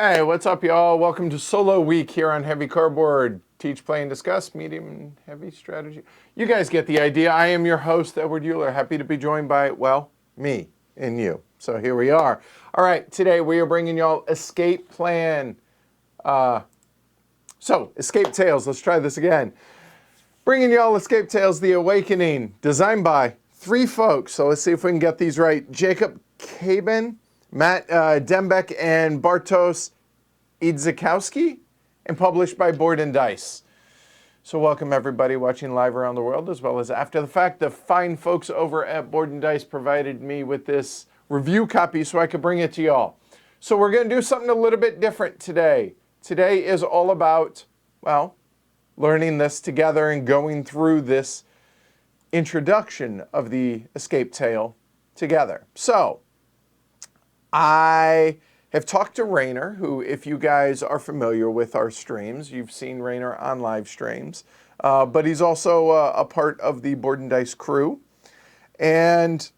Hey, what's up, y'all? Welcome to Solo Week here on Heavy Cardboard. Teach, play, and discuss medium and heavy strategy. You guys get the idea. I am your host, Edward Euler. Happy to be joined by, well, me and you. So here we are. All right, today we are bringing y'all Escape Plan. Escape Tales. Let's try this again. Bringing y'all Escape Tales, The Awakening, designed by three folks. So let's see if we can get these right. Jacob Caben, Matt Dembeck, and Bartosz Idzikowski, and published by Board and Dice. So welcome everybody watching live around the world as well as after the fact. The fine folks over at Board and Dice provided me with this review copy so I could bring it to y'all. So we're going to do something a little bit different today. Today is all about, well, learning this together and going through this introduction of the escape tale together. So I have talked to Rainer, who, if you guys are familiar with our streams, you've seen Rainer on live streams, but he's also a part of the Board and Dice crew. And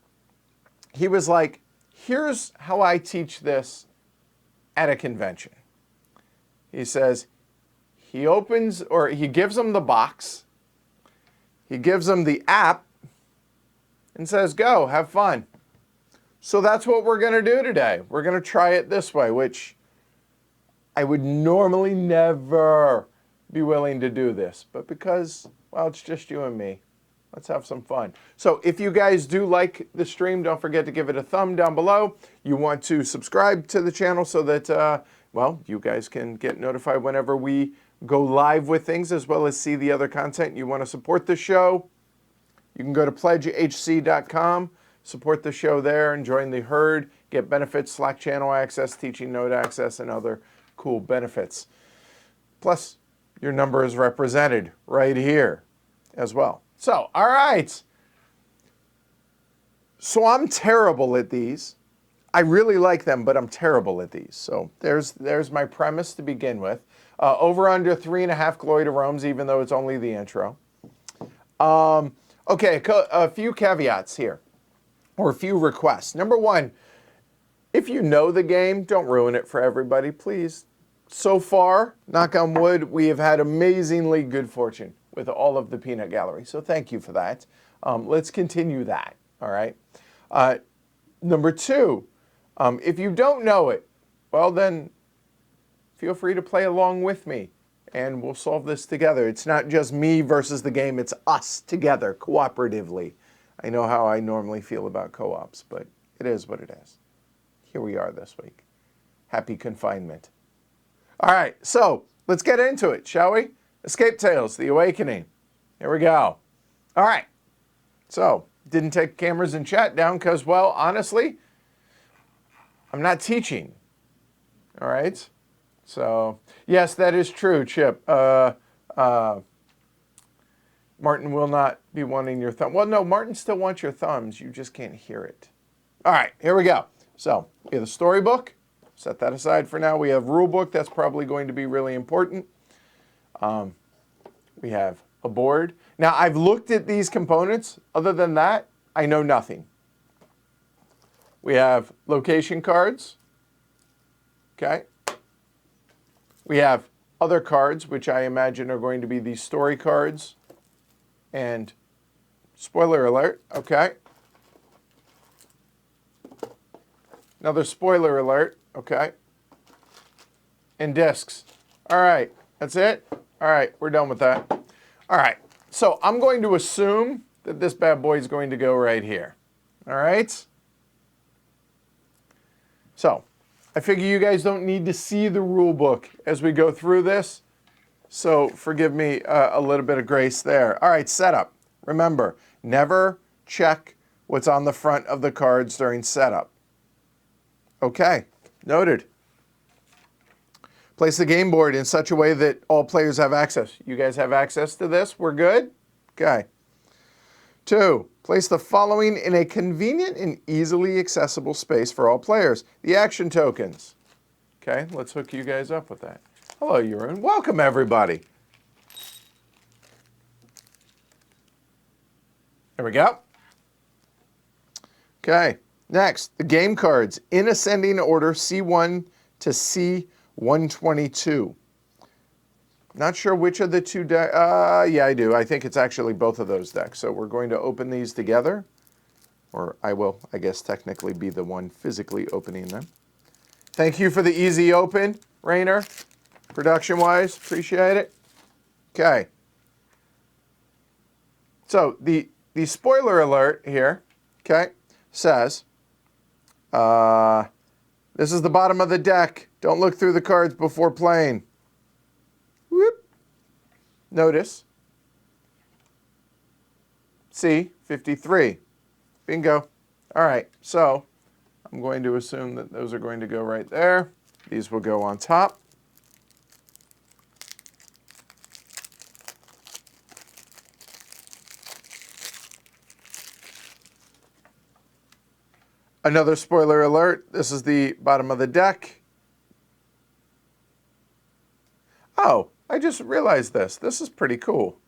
he was like, here's how I teach this at a convention. He says, he gives them the box, he gives them the app, and says, go, have fun. So that's what we're going to do today. We're going to try it this way, which I would normally never be willing to do this. But because, well, it's just you and me, let's have some fun. So if you guys do like the stream, don't forget to give it a thumb down below. You want to subscribe to the channel so that, well, you guys can get notified whenever we go live with things, as well as see the other content. You want to support the show, you can go to pledgehc.com. Support the show there and join the herd, get benefits, Slack channel access, teaching note access, and other cool benefits. Plus, your number is represented right here as well. So, all right. So I'm terrible at these. I really like them, but I'm terrible at these. So there's my premise to begin with. Over under 3.5 Gloideromes, even though it's only the intro. Okay, a few caveats here. Or a few requests. Number one, if you know the game, don't ruin it for everybody, please. So far, knock on wood, we have had amazingly good fortune with all of the peanut gallery. So thank you for that. Let's continue that, all right? Number two, if you don't know it, well then, feel free to play along with me and we'll solve this together. It's not just me versus the game, it's us together, cooperatively. I know how I normally feel about co-ops, but it is what it is. Here we are this week. Happy confinement. All right, so let's get into it, shall we? Escape Tales, The Awakening. Here we go. All right, so didn't take cameras and chat down because, well, honestly, I'm not teaching. All right, so yes, that is true, Chip. Martin will not be wanting your thumb. Well, no, Martin still wants your thumbs. You just can't hear it. All right, here we go. So we have the storybook. Set that aside for now. We have rule book. That's probably going to be really important. We have a board. Now, I've looked at these components. Other than that, I know nothing. We have location cards. Okay. We have other cards, which I imagine are going to be the story cards. And spoiler alert, okay. Another spoiler alert, okay. And discs. All right, that's it? All right, we're done with that. All right, so I'm going to assume that this bad boy is going to go right here. All right? So I figure you guys don't need to see the rule book as we go through this. So forgive me a little bit of grace there. All right, setup. Remember, never check what's on the front of the cards during setup. Okay, noted. Place the game board in such a way that all players have access. You guys have access to this? We're good? Okay. 2, place the following in a convenient and easily accessible space for all players. The action tokens. Okay, let's hook you guys up with that. Hello, Jeroen. Welcome, everybody. There we go. Okay, next, the game cards in ascending order, C1 to C1 122. Not sure which of the two decks. Yeah, I do. I think it's actually both of those decks. So we're going to open these together. Or I will, I guess, technically be the one physically opening them. Thank you for the easy open, Rainer, production-wise. Appreciate it. Okay. So the spoiler alert here, okay, says, this is the bottom of the deck. Don't look through the cards before playing. Whoop. Notice. C, 53. Bingo. All right, so I'm going to assume that those are going to go right there. These will go on top. Another spoiler alert, this is the bottom of the deck. Oh, I just realized this. This is pretty cool.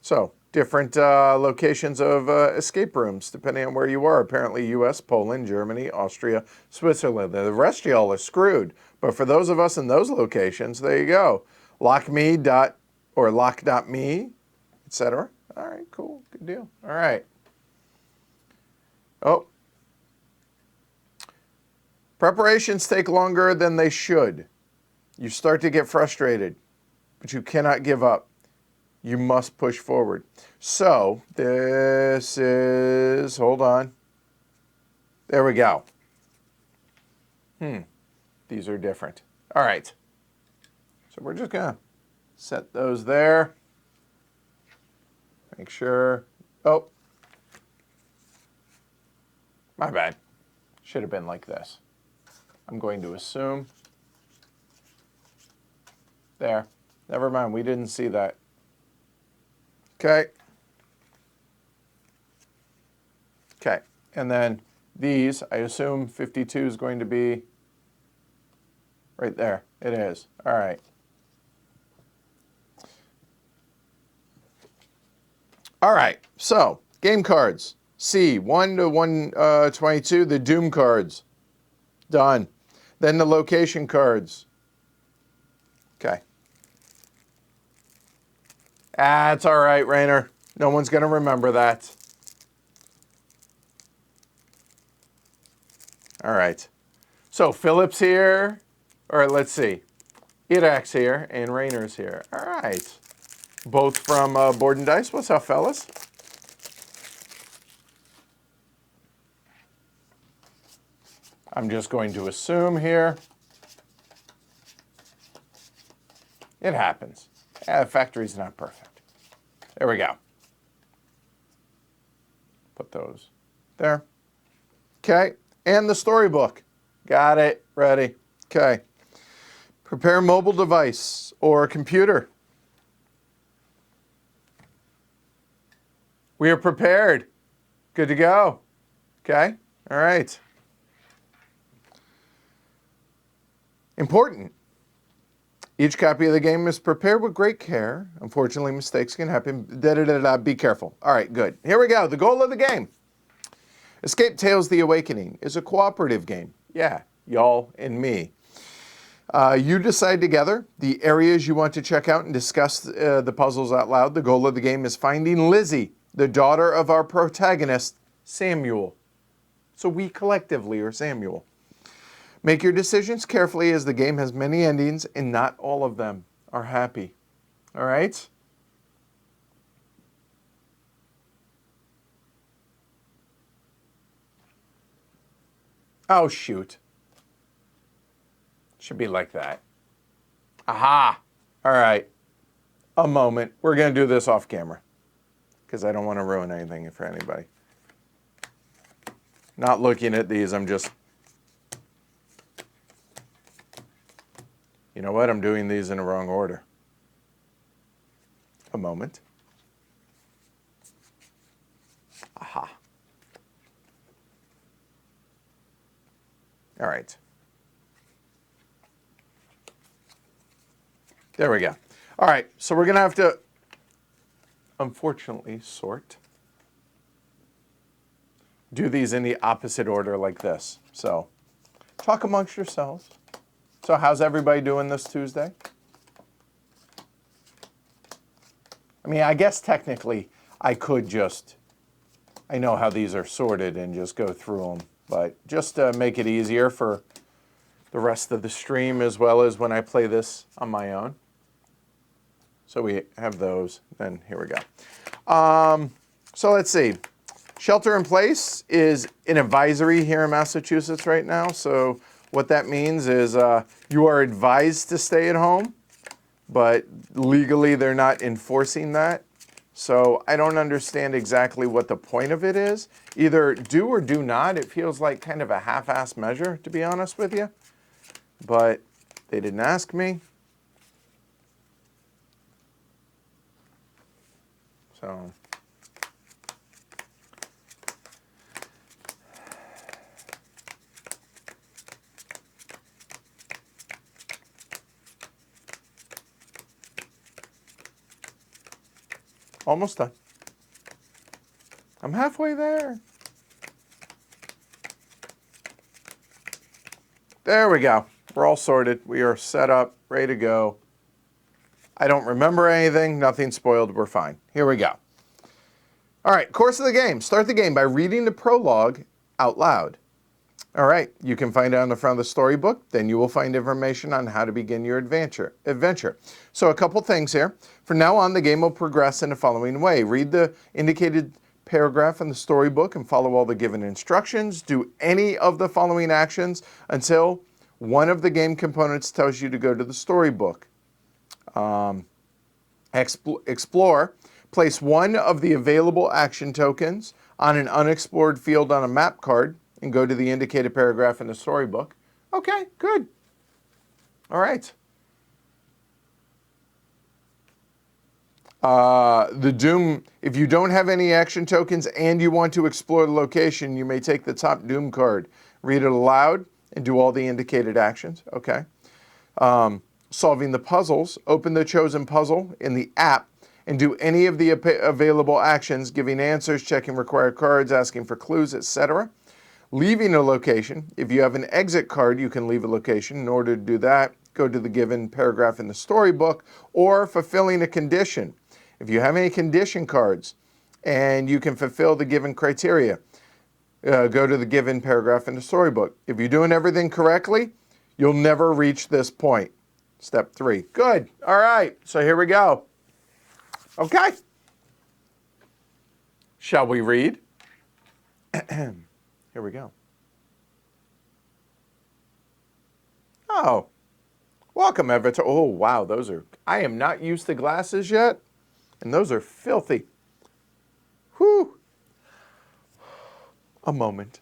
So, different locations of escape rooms, depending on where you are. Apparently, U.S., Poland, Germany, Austria, Switzerland. The rest of y'all are screwed. But for those of us in those locations, there you go. Lock.me, or lock.me, etc. All right, cool. Good deal. All right. Oh. Preparations take longer than they should. You start to get frustrated, but you cannot give up. You must push forward. So this is, hold on. There we go. These are different. All right. So we're just going to set those there. Make sure. Oh. My bad. Should have been like this. I'm going to assume. There. Never mind. We didn't see that. Okay. Okay. And then these, I assume 52 is going to be right there. It is. All right. All right. So, game cards. C, 1 to 122, the Doom cards. Done. Then the location cards. Okay. That's all right, Rainer. No one's going to remember that. All right. So Philip's here. Or let's see. Irak's here and Rainer's here. All right. Both from Board and Dice. What's up, fellas? I'm just going to assume here. It happens. The factory's not perfect. There we go. Put those there. Okay. And the storybook. Got it. Ready. Okay. Prepare mobile device or computer. We are prepared. Good to go. Okay. All right. Important. Each copy of the game is prepared with great care. Unfortunately, mistakes can happen. Be careful. All right, good. Here we go. The goal of the game. Escape Tales: The Awakening is a cooperative game. Yeah, y'all and me. You decide together the areas you want to check out and discuss the puzzles out loud. The goal of the game is finding Lizzie, the daughter of our protagonist, Samuel. So we collectively are Samuel. Make your decisions carefully as the game has many endings and not all of them are happy. All right? Oh, shoot. Should be like that. Aha! All right. A moment. We're going to do this off camera because I don't want to ruin anything for anybody. Not looking at these, I'm just... You know what? I'm doing these in the wrong order. A moment. Aha. All right. There we go. All right, so we're going to have to, unfortunately, sort. Do these in the opposite order like this. So, talk amongst yourselves. So how's everybody doing this Tuesday? I mean, I guess technically I could just, I know how these are sorted and just go through them, but just to make it easier for the rest of the stream as well as when I play this on my own. So we have those, then here we go. So let's see. Shelter in place is an advisory here in Massachusetts right now. So what that means is you are advised to stay at home, but legally they're not enforcing that. So I don't understand exactly what the point of it is. Either do or do not. It feels like kind of a half-assed measure, to be honest with you. But they didn't ask me. So almost done. I'm halfway there. There we go. We're all sorted. We are set up, ready to go. I don't remember anything. Nothing spoiled. We're fine. Here we go. All right, course of the game. Start the game by reading the prologue out loud. All right, you can find it on the front of the storybook. Then you will find information on how to begin your adventure. So a couple things here. From now on, the game will progress in the following way. Read the indicated paragraph in the storybook and follow all the given instructions. Do any of the following actions until one of the game components tells you to go to the storybook. Explore. Place one of the available action tokens on an unexplored field on a map card and go to the indicated paragraph in the storybook. Okay, good. All right. The Doom, if you don't have any action tokens and you want to explore the location, you may take the top Doom card, read it aloud, and do all the indicated actions. Okay. Solving the puzzles, open the chosen puzzle in the app and do any of the available actions, giving answers, checking required cards, asking for clues, etc. Leaving a location. If you have an exit card, you can leave a location. In order to do that, go to the given paragraph in the storybook, or fulfilling a condition. If you have any condition cards and you can fulfill the given criteria, go to the given paragraph in the storybook. If you're doing everything correctly, you'll never reach this point. Step 3. Good. All right. So here we go. Okay. Shall we read? Here we go. Oh, welcome, Avatar. Oh, wow, those are, I am not used to glasses yet, and those are filthy. Whew. A moment.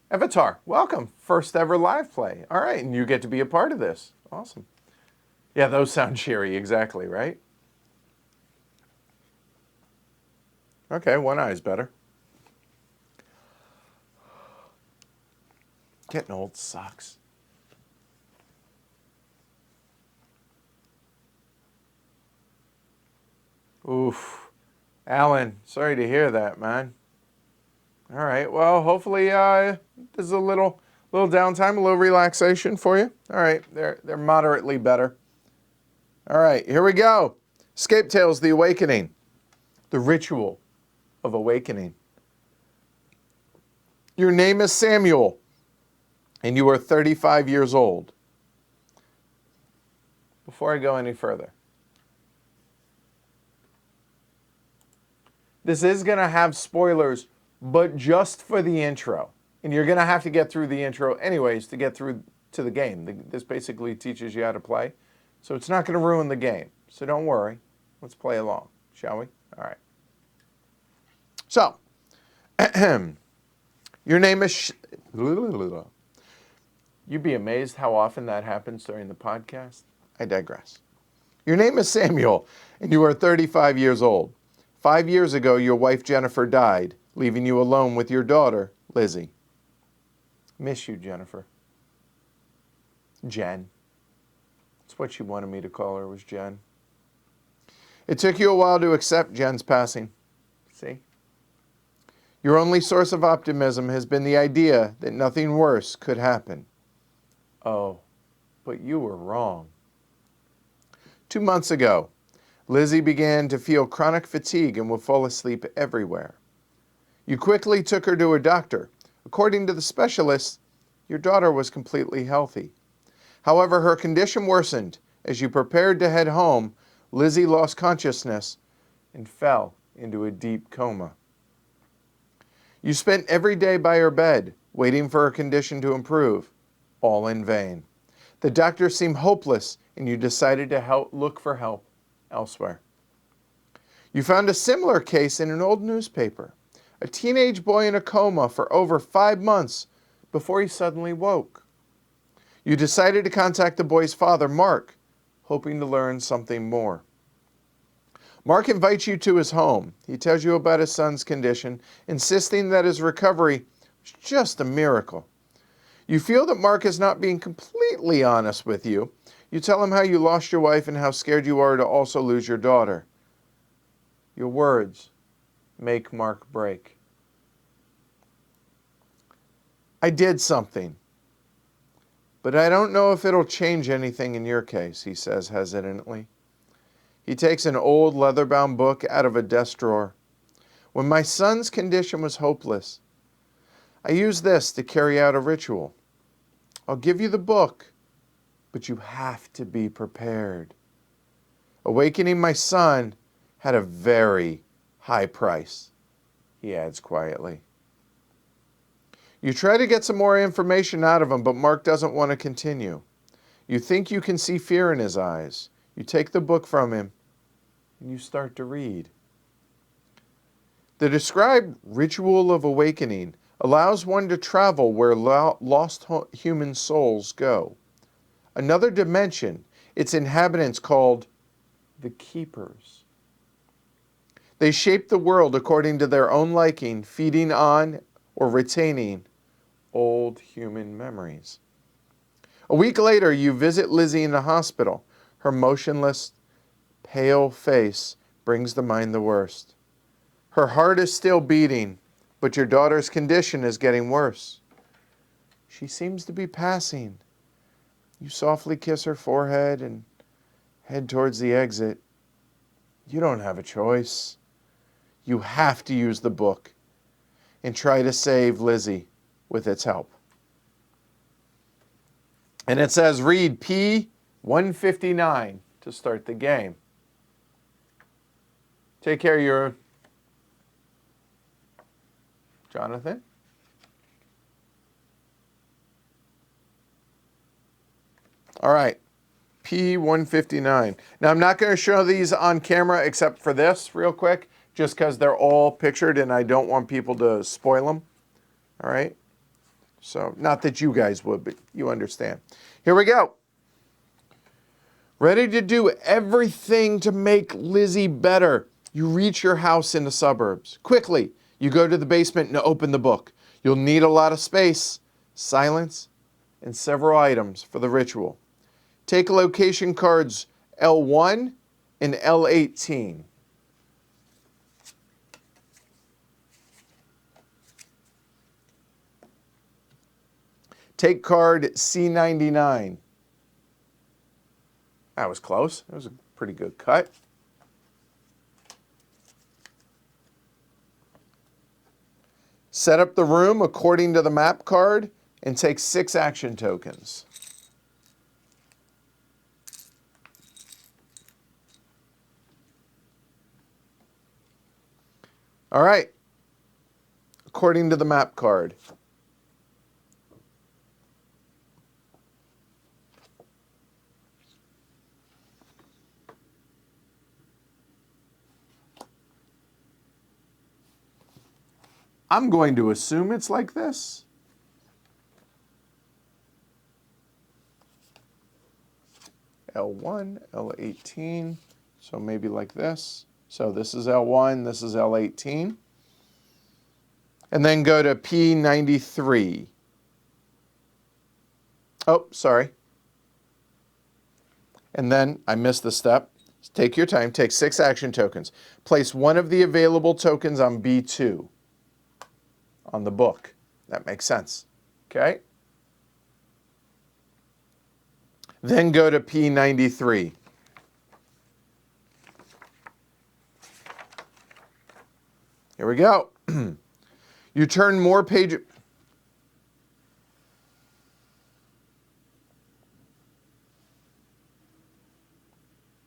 Avatar, welcome. First ever live play. All right, and you get to be a part of this. Awesome. Yeah, those sound cheery, exactly, right? Okay, one eye's better. Getting old sucks. Oof. Alan, sorry to hear that, man. All right, well, hopefully this is a little downtime, a little relaxation for you. All right, they're moderately better. All right, here we go. Escape Tales, The Awakening. The Ritual of Awakening. Your name is Samuel, and you are 35 years old. Before I go any further, this is going to have spoilers, but just for the intro. And you're going to have to get through the intro anyways to get through to the game. This basically teaches you how to play. So it's not going to ruin the game. So don't worry. Let's play along, shall we? All right. So, your name is... You'd be amazed how often that happens during the podcast. I digress. Your name is Samuel, and you are 35 years old. 5 years ago, your wife Jennifer died, leaving you alone with your daughter, Lizzie. Miss you, Jennifer. Jen. That's what she wanted me to call her, was Jen. It took you a while to accept Jen's passing. See? Your only source of optimism has been the idea that nothing worse could happen. Oh, but you were wrong. 2 months ago, Lizzie began to feel chronic fatigue and would fall asleep everywhere. You quickly took her to a doctor. According to the specialist, your daughter was completely healthy. However, her condition worsened. As you prepared to head home, Lizzie lost consciousness and fell into a deep coma. You spent every day by her bed, waiting for her condition to improve, all in vain. The doctor seemed hopeless, and you decided to look for help elsewhere. You found a similar case in an old newspaper. A teenage boy in a coma for over 5 months before he suddenly woke. You decided to contact the boy's father, Mark, hoping to learn something more. Mark invites you to his home. He tells you about his son's condition, insisting that his recovery is just a miracle. You feel that Mark is not being completely honest with you. You tell him how you lost your wife and how scared you are to also lose your daughter. Your words make Mark break. I did something, but I don't know if it'll change anything in your case, he says hesitantly. He takes an old leather-bound book out of a desk drawer. When my son's condition was hopeless, I used this to carry out a ritual. I'll give you the book, but you have to be prepared. Awakening my son had a very high price, he adds quietly. You try to get some more information out of him, but Mark doesn't want to continue. You think you can see fear in his eyes. You take the book from him, and you start to read. The described ritual of awakening allows one to travel where lost human souls go. Another dimension, its inhabitants called the Keepers. They shape the world according to their own liking, feeding on or retaining old human memories. A week later, you visit Lizzie in the hospital. Her motionless, pale face brings to mind the worst. Her heart is still beating, but your daughter's condition is getting worse. She seems to be passing. You softly kiss her forehead and head towards the exit. You don't have a choice. You have to use the book and try to save Lizzie with its help. And it says read P159 to start the game. Take care, your Jonathan. All right, P159. Now, I'm not going to show these on camera except for this real quick, just because they're all pictured and I don't want people to spoil them. All right? So, not that you guys would, but you understand. Here we go. Ready to do everything to make Lizzie better. You reach your house in the suburbs. Quickly, you go to the basement and open the book. You'll need a lot of space, silence, and several items for the ritual. Take location cards L1 and L18. Take card C99. That was close. That was a pretty good cut. Set up the room according to the map card and take 6 action tokens. All right. According to the map card. I'm going to assume it's like this. L1, L18, so maybe like this. So this is L1, this is L18. And then go to P93. Oh, sorry. And then I missed the step. Take your time, take 6 action tokens. Place one of the available tokens on B2 on the book. That makes sense. Okay? Then go to P93. Here we go. You turn more pages.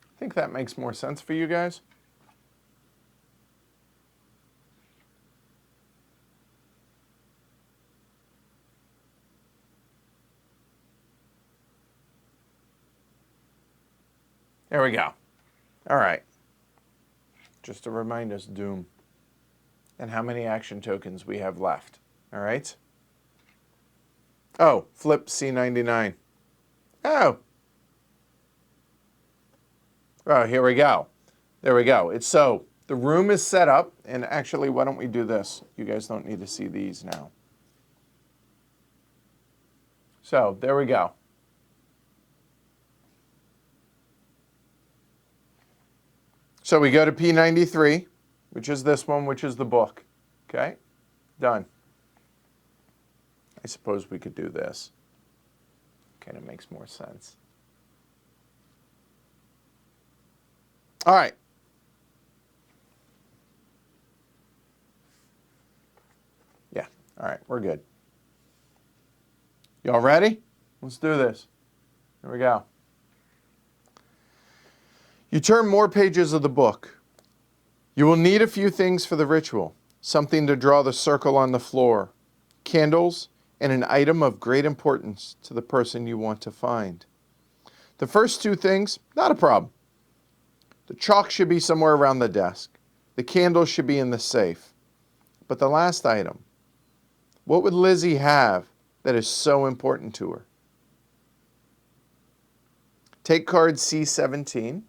I think that makes more sense for you guys. There we go. All right. Just to remind us, Doom, and how many action tokens we have left. All right. Oh, flip C99. Oh. Oh, here we go. There we go. It's so the room is set up, and actually, why don't we do this? You guys don't need to see these now. So there we go. So we go to P93, which is this one, which is the book. Okay, done. I suppose we could do this. Kind of makes more sense. All right. Yeah, all right, we're good. Y'all ready? Let's do this. Here we go. You turn more pages of the book. You will need a few things for the ritual. Something to draw the circle on the floor, candles, and an item of great importance to the person you want to find. The first two things, not a problem. The chalk should be somewhere around the desk. The candles should be in the safe. But the last item, what would Lizzie have that is so important to her? Take card C17.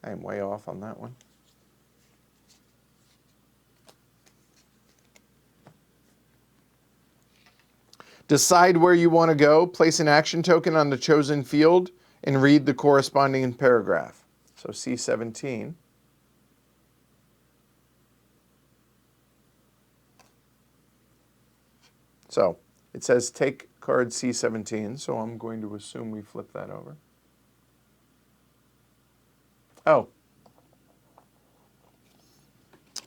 I am way off on that one. Decide where you want to go, place an action token on the chosen field, and read the corresponding paragraph. So C17. So it says take card C17, so I'm going to assume we flip that over. Oh.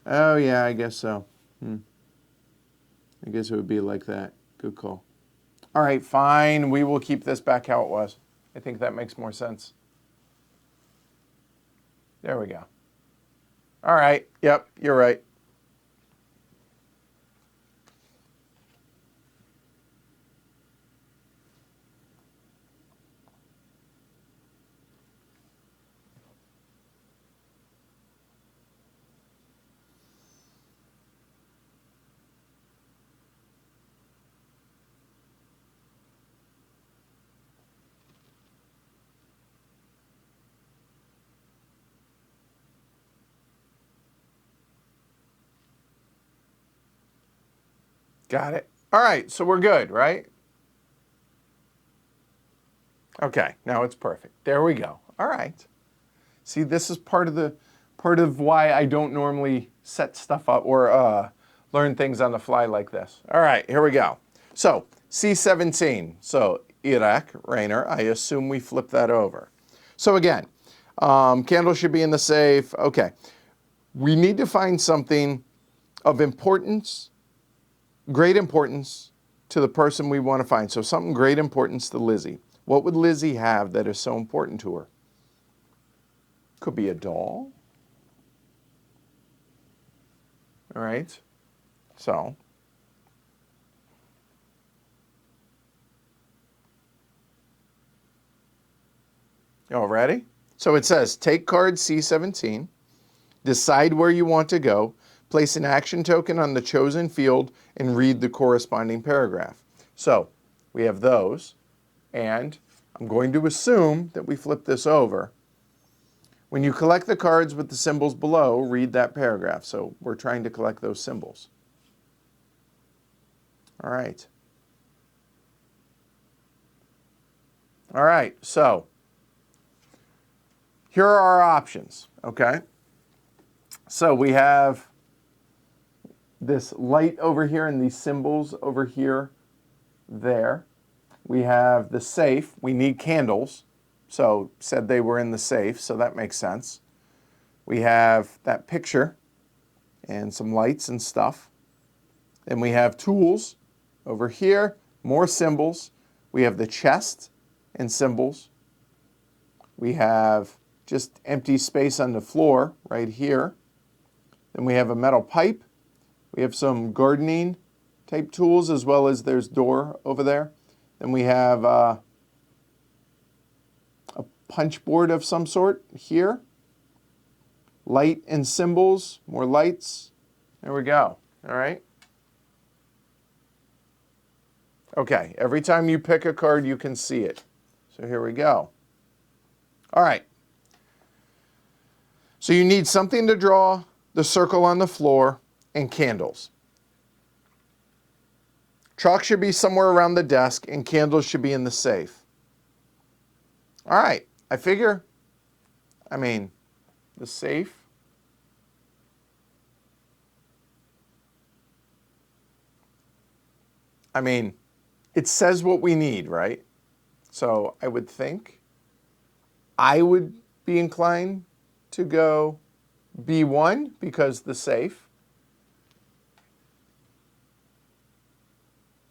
Oh, yeah, I guess so. I guess it would be like that. Good call. All right, fine. We will keep this back how it was. I think that makes more sense. There we go. All right. Yep, you're right. Got it. All right, so we're good, right? Okay, now it's perfect. There we go. All right. See, this is part of why I don't normally set stuff up or learn things on the fly like this. All right, here we go. So C17. So Iraq, Rainer. I assume we flip that over. So again, candle should be in the safe. Okay, we need to find something of importance, great importance to the person we want to find. So something great importance to Lizzie. What would Lizzie have that is so important to her? Could be a doll. All right. So y'all ready? So it says take card C17, decide where you want to go, place an action token on the chosen field, and read the corresponding paragraph. So we have those, and I'm going to assume that we flip this over. When you collect the cards with the symbols below, read that paragraph. So we're trying to collect those symbols. All right. All right, so here are our options, okay? So we have this light over here and these symbols over here, there. We have the safe. We need candles. So said they were in the safe, so that makes sense. We have that picture and some lights and stuff. Then we have tools over here, more symbols. We have the chest and symbols. We have just empty space on the floor right here. Then we have a metal pipe. We have some gardening type tools, as well as there's door over there. Then we have a punch board of some sort here. Light and symbols, more lights. There we go. All right. Okay, every time you pick a card, you can see it. So here we go. All right. So you need something to draw the circle on the floor and candles. Chalk should be somewhere around the desk and candles should be in the safe. All right, I figure, the safe. It says what we need, right? So I would think I would be inclined to go B1 because the safe.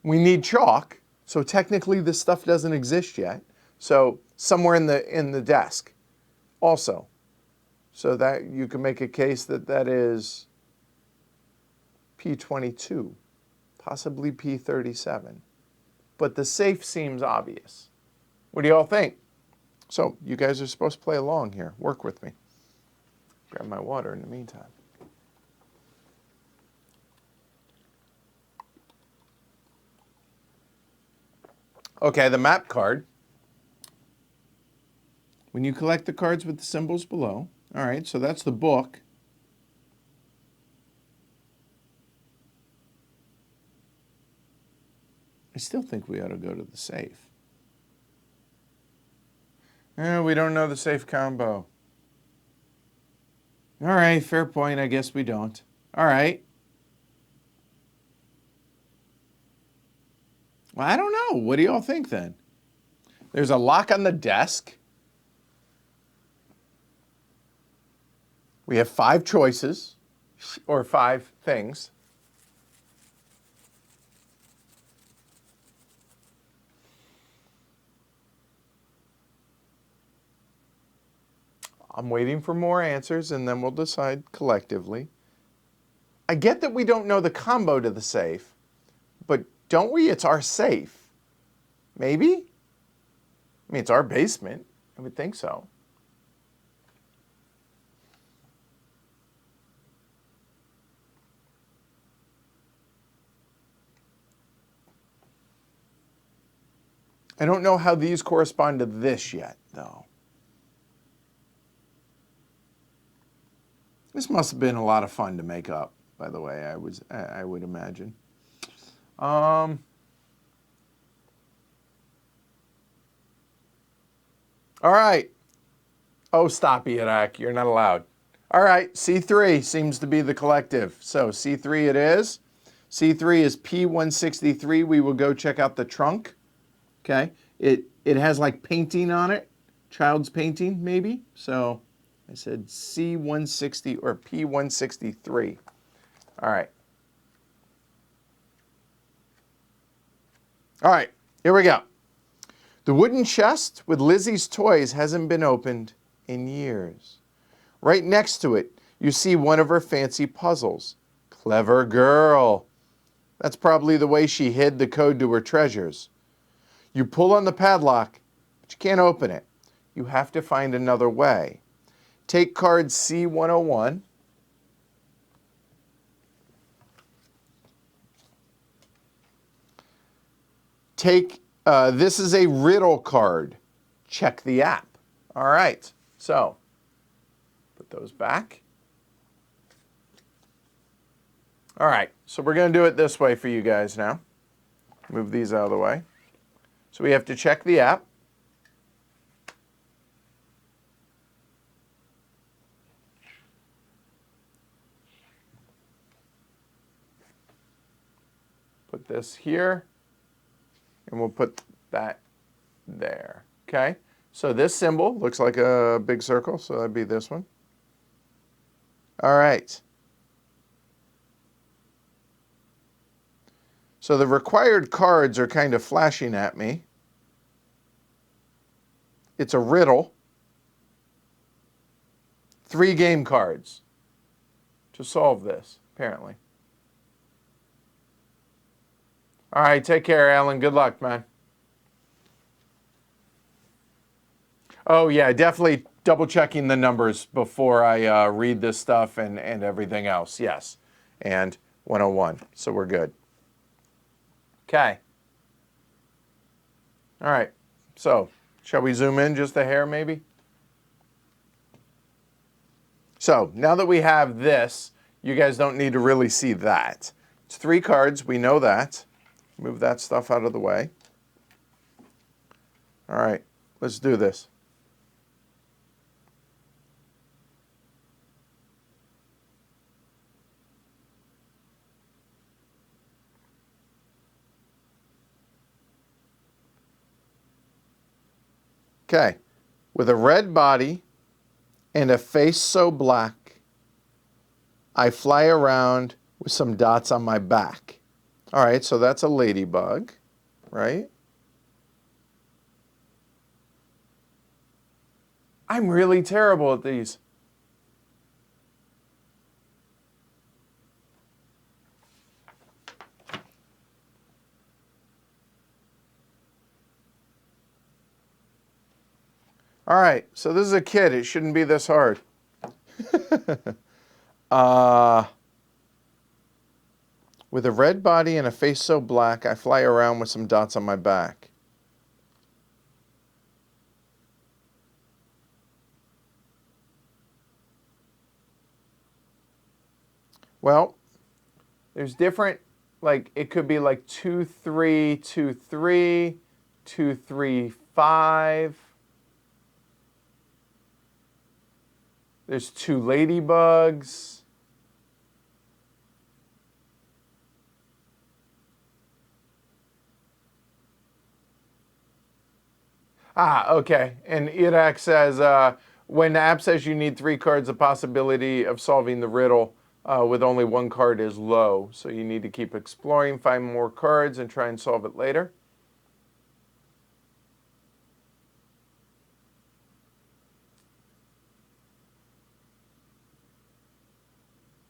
We need chalk, so technically this stuff doesn't exist yet. So somewhere in the desk also. So that you can make a case that that is P22, possibly P37. But the safe seems obvious. What do you all think? So you guys are supposed to play along here. Work with me. Grab my water in the meantime. Okay, the map card. When you collect the cards with the symbols below, all right, so that's the book. I still think we ought to go to the safe. We don't know the safe combo. All right, fair point. I guess we don't. All right. Well, I don't know. What do y'all think then? There's a lock on the desk. We have 5 choices, or 5 things. I'm waiting for more answers, and then we'll decide collectively. I get that we don't know the combo to the safe, but don't we? It's our safe. Maybe? It's our basement. I would think so. I don't know how these correspond to this yet, though. This must have been a lot of fun to make up, by the way, I would imagine. All right. Oh, stop, Iraq. You're not allowed. All right, C3 seems to be the collective. So C3 it is. C3 is P163. We will go check out the trunk. Okay. It has like painting on it. Child's painting, maybe. So I said C160 or P163. All right. All right, here we go. The wooden chest with Lizzie's toys hasn't been opened in years. Right next to it, you see one of her fancy puzzles. Clever girl. That's probably the way she hid the code to her treasures. You pull on the padlock, but you can't open it. You have to find another way. Take card C101. This is a riddle card. Check the app. All right, so put those back. All right, so we're going to do it this way for you guys now. Move these out of the way. So we have to check the app. Put this here, and we'll put that there. Okay, so this symbol looks like a big circle, so that'd be this one. All right. So the required cards are kind of flashing at me. It's a riddle. 3 game cards to solve this, apparently. All right, take care, Alan. Good luck, man. Oh, yeah, definitely double checking the numbers before I read this stuff and everything else. Yes. And 101. So we're good. Okay. All right. So, shall we zoom in just a hair, maybe? So, now that we have this, you guys don't need to really see that. It's 3 cards. We know that. Move that stuff out of the way. All right. Let's do this. Okay. With a red body and a face so black, I fly around with some dots on my back. All right, so that's a ladybug, right? I'm really terrible at these. All right, so this is a kid. It shouldn't be this hard. With a red body and a face so black, I fly around with some dots on my back. Well, there's different, like, it could be like 2, 3, 2, 3, 2, 3, 5. There's 2 ladybugs. Okay. And Iraq says, when the app says you need 3 cards, the possibility of solving the riddle with only 1 card is low. So you need to keep exploring, find more cards, and try and solve it later.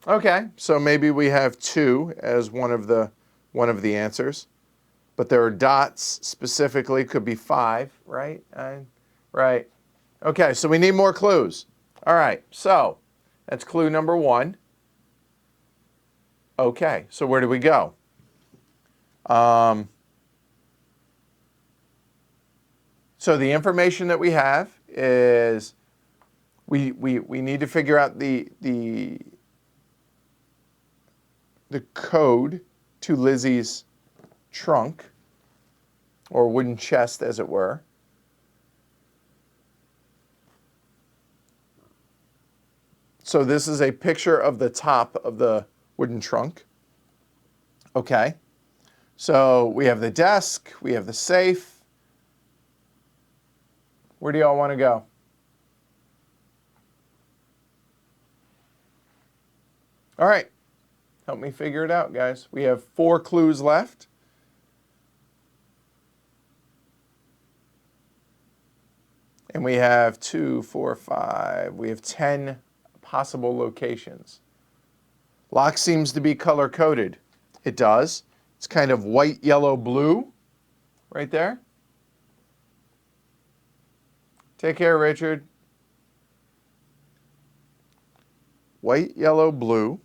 Okay, so maybe we have 2 as one of the answers, but there are dots specifically. Could be 5, right? Right. Okay, so we need more clues. All right, so that's clue number 1. Okay, so where do we go? So the information that we have is we need to figure out the code to Lizzie's trunk, or wooden chest, as it were. So this is a picture of the top of the wooden trunk. Okay. So we have the desk, we have the safe. Where do y'all want to go? All right. Help me figure it out, guys. We have 4 clues left. And we have 2, 4, 5. We have 10 possible locations. Lock seems to be color-coded. It does. It's kind of white, yellow, blue right there. Take care, Richard. White, yellow, blue.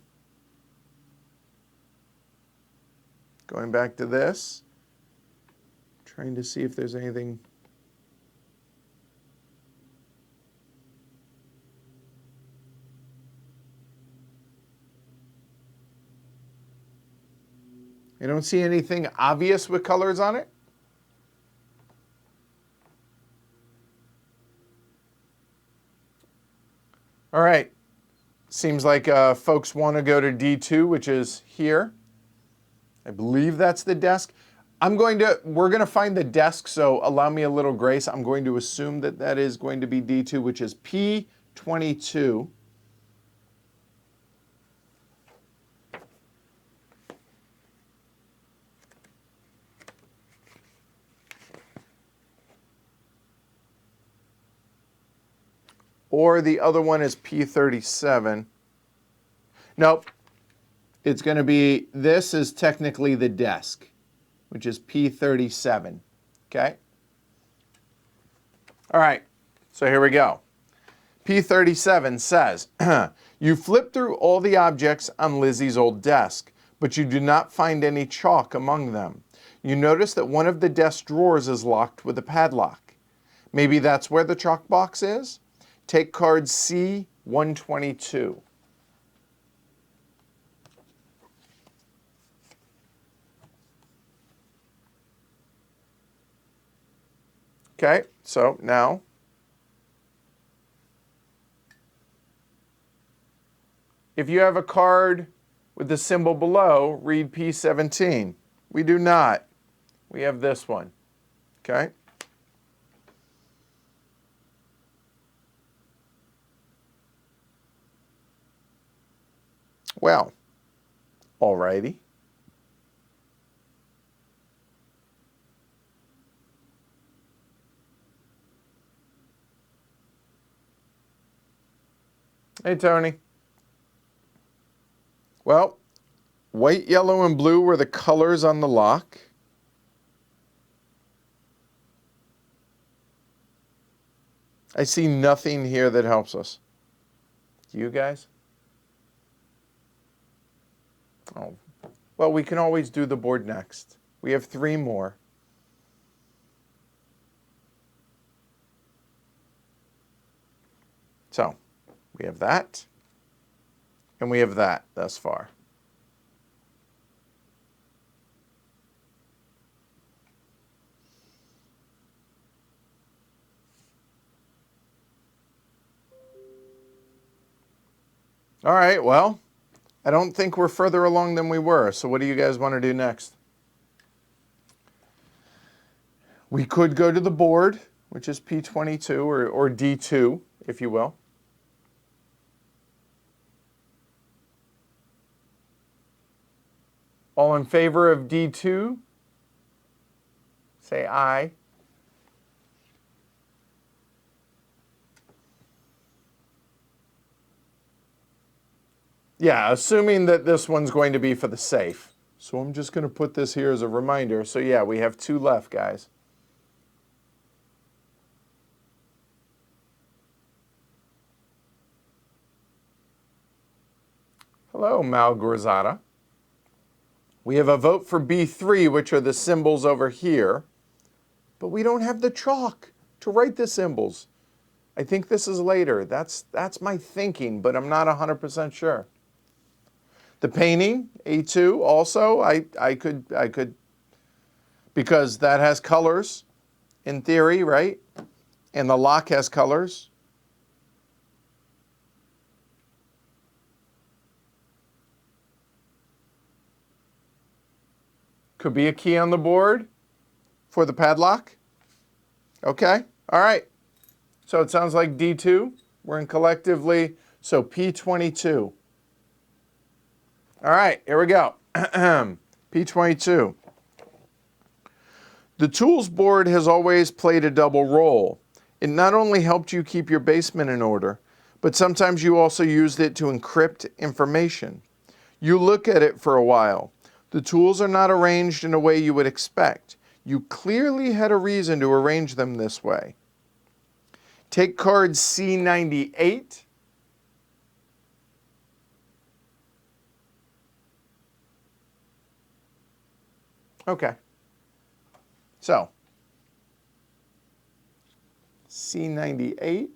Going back to this, trying to see if there's anything. I don't see anything obvious with colors on it. All right. Seems like folks want to go to D2, which is here. I believe that's the desk. we're going to find the desk, so allow me a little grace. I'm going to assume that that is going to be D2, which is P22. Or the other one is P37. Nope. It's going to be, this is technically the desk, which is P37. Okay? All right. So here we go. P37 says, you flip through all the objects on Lizzie's old desk, but you do not find any chalk among them. You notice that one of the desk drawers is locked with a padlock. Maybe that's where the chalk box is? Take card C122. Okay, so now if you have a card with the symbol below, read P17. We do not. We have this one. Okay? Well, alrighty. Hey, Tony. Well, white, yellow, and blue were the colors on the lock. I see nothing here that helps us. Do you guys? Oh, well, we can always do the board next. We have 3 more. So, we have that, and we have that thus far. All right, well, I don't think we're further along than we were, so what do you guys want to do next? We could go to the board, which is P22, or D2, if you will. All in favor of D2? Say aye. Yeah, assuming that this one's going to be for the safe. So I'm just going to put this here as a reminder. So yeah, we have 2 left, guys. Hello, Malgorzata. We have a vote for B3, which are the symbols over here. But we don't have the chalk to write the symbols. I think this is later. That's my thinking, but I'm not 100% sure. The painting, A2, also, I could, because that has colors, in theory, right? And the lock has colors. Could be a key on the board for the padlock. Okay, all right. So it sounds like D2. We're in collectively, so P22. All right, here we go. P22. The tools board has always played a double role. It not only helped you keep your basement in order, but sometimes you also used it to encrypt information. You look at it for a while. The tools are not arranged in a way you would expect. You clearly had a reason to arrange them this way. Take card C98. Okay. So, C98.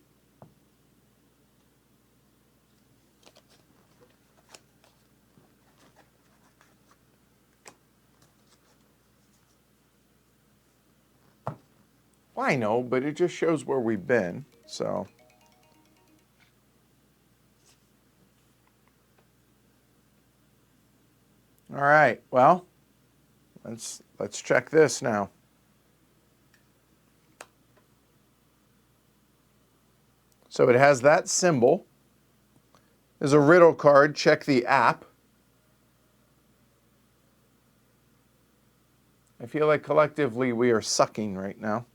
Well, I know, but it just shows where we've been, so. All right, well, Let's check this now. So it has that symbol. There's a riddle card. Check the app. I feel like collectively we are sucking right now.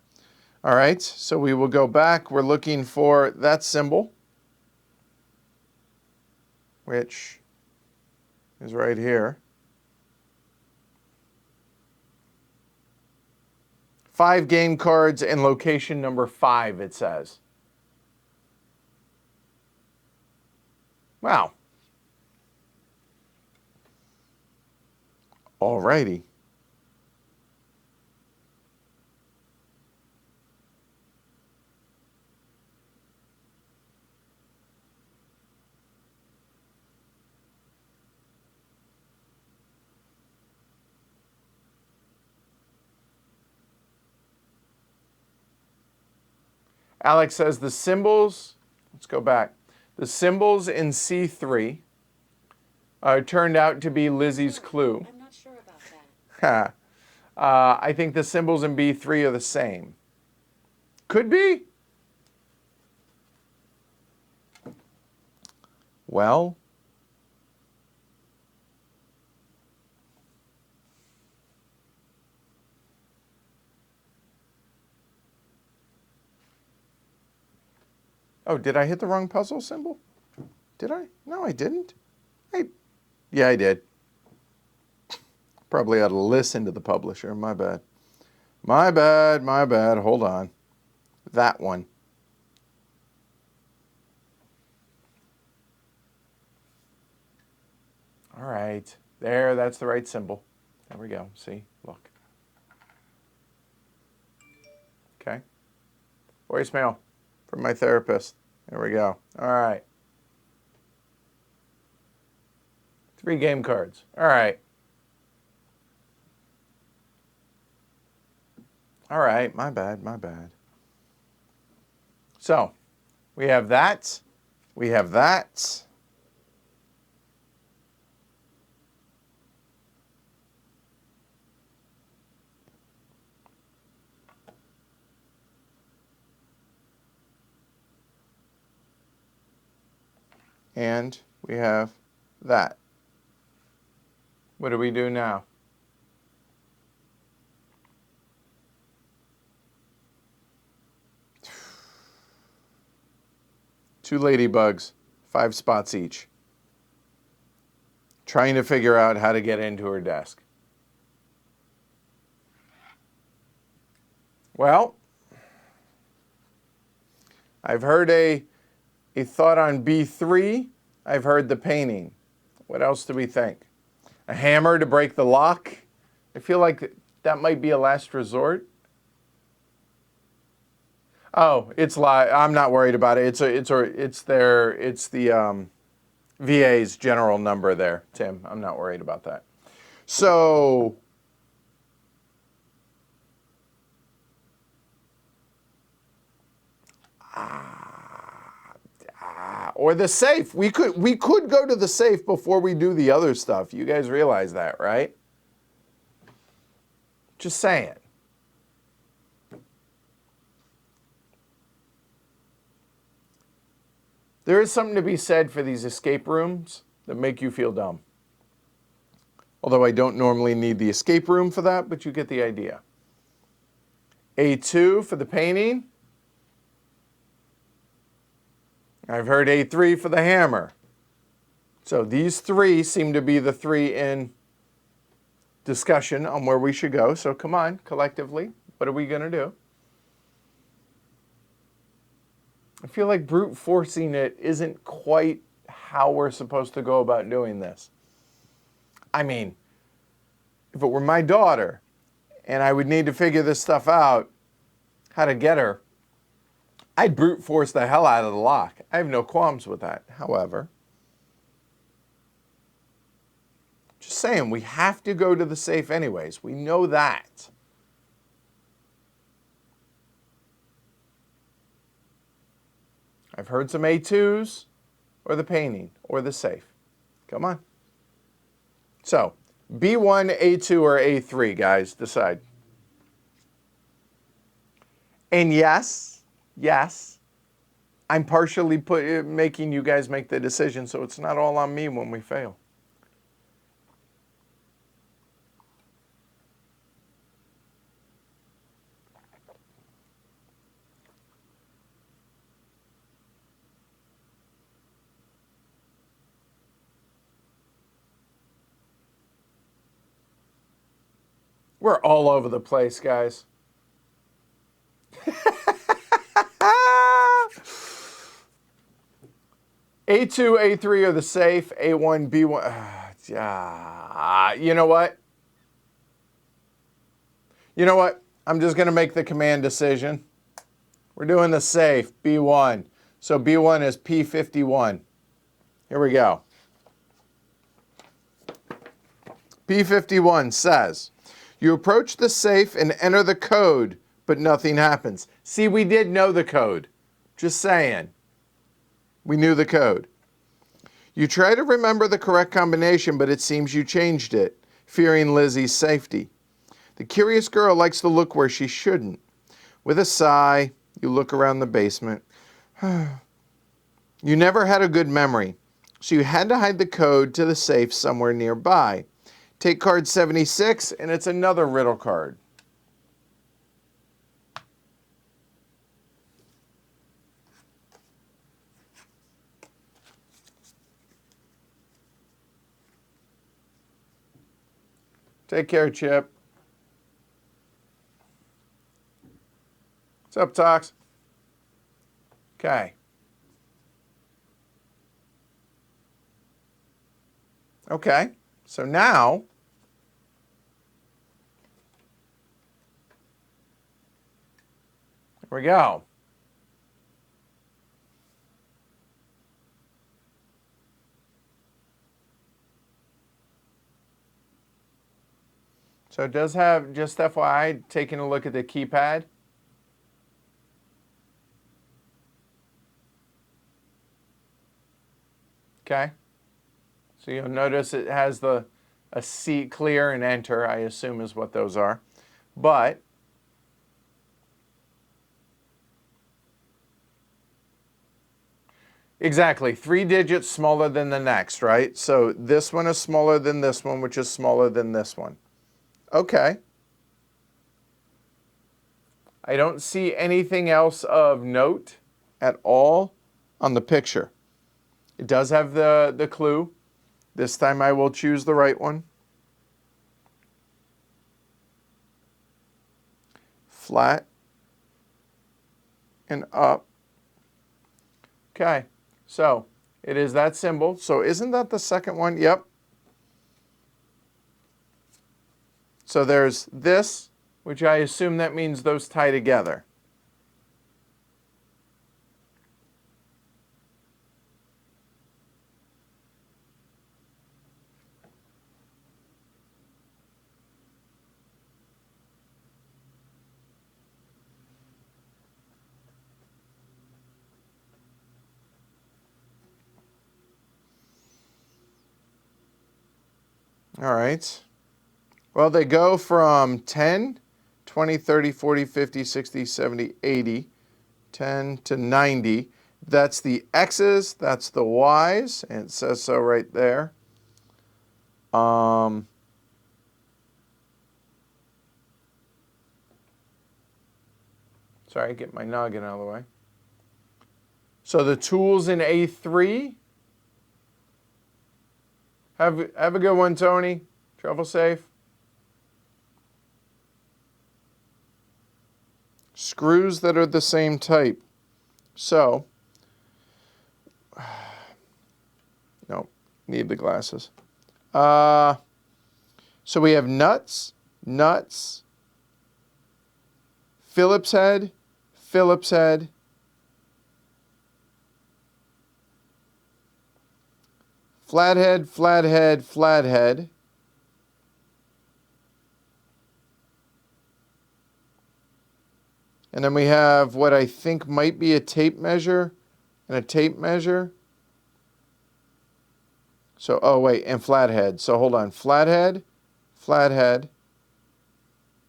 All right, so we will go back. We're looking for that symbol, which is right here. 5 game cards and location number 5, it says. Wow. All righty. Alex says the symbols, let's go back. The symbols in C3 turned out to be Lizzie's clue. I'm not sure about that. I think the symbols in B3 are the same. Could be. Well, oh, did I hit the wrong puzzle symbol? Did I? No, I didn't. Yeah, I did. Probably ought to listen to the publisher. My bad. My bad, my bad. Hold on. That one. All right. There, that's the right symbol. There we go. See? Look. Okay. Voicemail from my therapist. There we go. All right. 3 game cards. All right. All right. My bad. My bad. So, we have that. We have that. And we have that. What do we do now? Two ladybugs, 5 spots each. Trying to figure out how to get into her desk. Well, I've heard a thought on B3. I've heard the painting. What else do we think? A hammer to break the lock? I feel like that might be a last resort. Oh, it's live. I'm not worried about it. It's the VA's general number there, Tim. I'm not worried about that. So or the safe. We could go to the safe before we do the other stuff. You guys realize that, right? Just saying. There is something to be said for these escape rooms that make you feel dumb. Although I don't normally need the escape room for that, but you get the idea. A2 for the painting. I've heard A3 for the hammer. So these 3 seem to be the 3 in discussion on where we should go. So come on, collectively, what are we going to do? I feel like brute forcing it isn't quite how we're supposed to go about doing this. I mean, if it were my daughter and I would need to figure this stuff out, how to get her, I'd brute force the hell out of the lock. I have no qualms with that. However, just saying, we have to go to the safe anyways. We know that. I've heard some A2s, or the painting, or the safe. Come on. So, B1, A2, or A3, guys? Decide. And yes, I'm partially making you guys make the decision, so it's not all on me when we fail. We're all over the place, guys. A2, A3 are the safe. A1, B1. You know what? You know what? I'm just going to make the command decision. We're doing the safe, B1. So B1 is P51. Here we go. P51 says, you approach the safe and enter the code, but nothing happens. See, we did know the code. Just saying. We knew the code. You try to remember the correct combination, but it seems you changed it, fearing Lizzie's safety. The curious girl likes to look where she shouldn't. With a sigh, you look around the basement. You never had a good memory, so you had to hide the code to the safe somewhere nearby. Take card 76, and it's another riddle card. Take care, Chip. What's up, Tox? Okay. Okay, so now here we go. So it does have, just FYI, taking a look at the keypad. Okay. So you'll notice it has a C, clear and enter, I assume is what those are. But exactly, 3 digits smaller than the next, right? So this one is smaller than this one, which is smaller than this one. Okay. I don't see anything else of note at all on the picture. It does have the clue. This time I will choose the right one. Flat and up. Okay, so it is that symbol. So isn't that the second one? Yep. So there's this, which I assume that means those tie together. All right. Well, they go from 10, 20, 30, 40, 50, 60, 70, 80, 10 to 90. That's the X's, that's the Y's, and it says so right there. Sorry, get my noggin out of the way. So the tools in A3. Have a good one, Tony. Travel safe. Screws that are the same type. So, no, need the glasses. So we have nuts, Phillips head, flathead, flathead. And then we have what I think might be a tape measure and a tape measure. So, oh wait, and flathead. So hold on, flathead, flathead,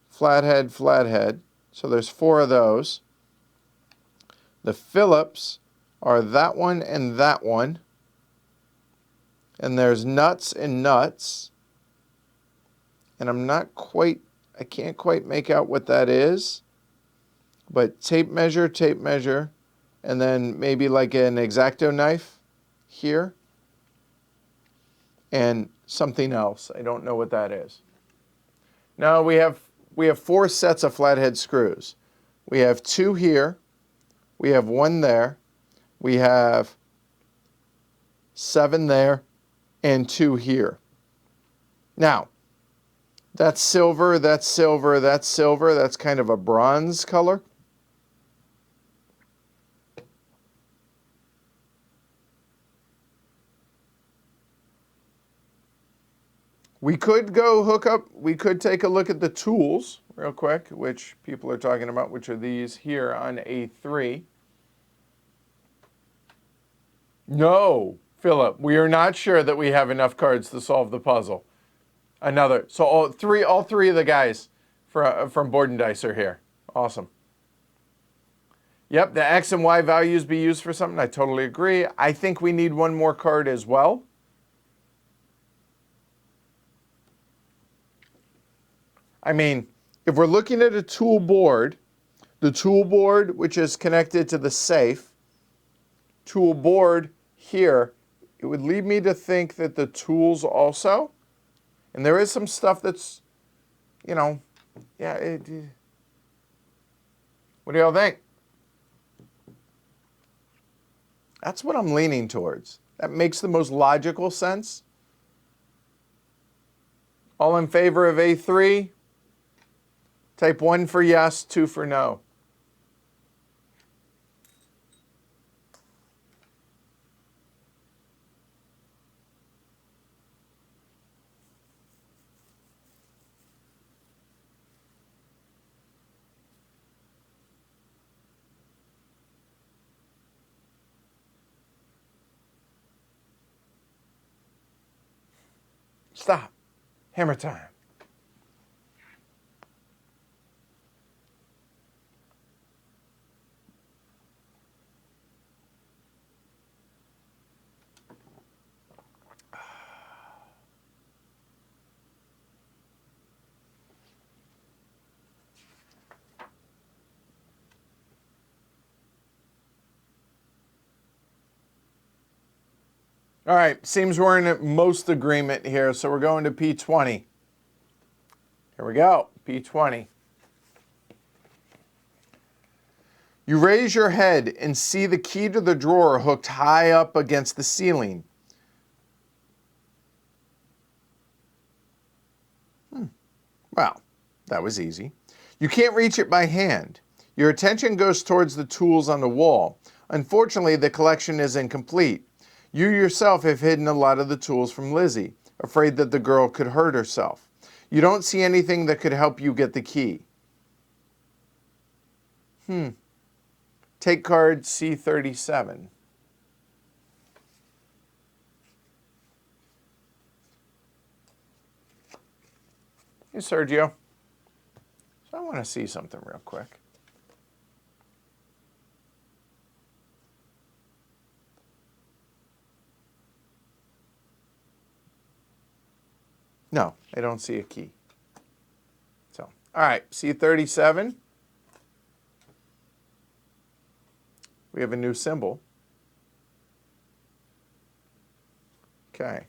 flathead, flathead. So there's 4 of those. The Phillips are that one and that one. And there's nuts and nuts. And I can't quite make out what that is. But tape measure, and then maybe like an X-Acto knife here. And something else. I don't know what that is. Now we have 4 sets of flathead screws. We have 2 here. We have 1 there. We have 7 there and 2 here. Now, that's silver, that's silver, that's silver. That's kind of a bronze color. We could take a look at the tools real quick, which people are talking about, which are these here on A3. No, Philip, we are not sure that we have enough cards to solve the puzzle. So all three of the guys from Board and Dice are here. Awesome. Yep, the X and Y values be used for something. I totally agree. I think we need one more card as well. I mean, if we're looking at a tool board, the tool board, which is connected to the safe, tool board here, it would lead me to think that the tools also, and there is some stuff that's, yeah. What do y'all think? That's what I'm leaning towards. That makes the most logical sense. All in favor of A3? Type 1 for yes, 2 for no. Stop. Hammer time. All right, seems we're in most agreement here, so we're going to P20. Here we go, P20. You raise your head and see the key to the drawer hooked high up against the ceiling. Well, that was easy. You can't reach it by hand. Your attention goes towards the tools on the wall. Unfortunately, the collection is incomplete. You yourself have hidden a lot of the tools from Lizzie, afraid that the girl could hurt herself. You don't see anything that could help you get the key. Take card C37. Hey, Sergio. So I want to see something real quick. No, I don't see a key. So, all right, C37. We have a new symbol. Okay.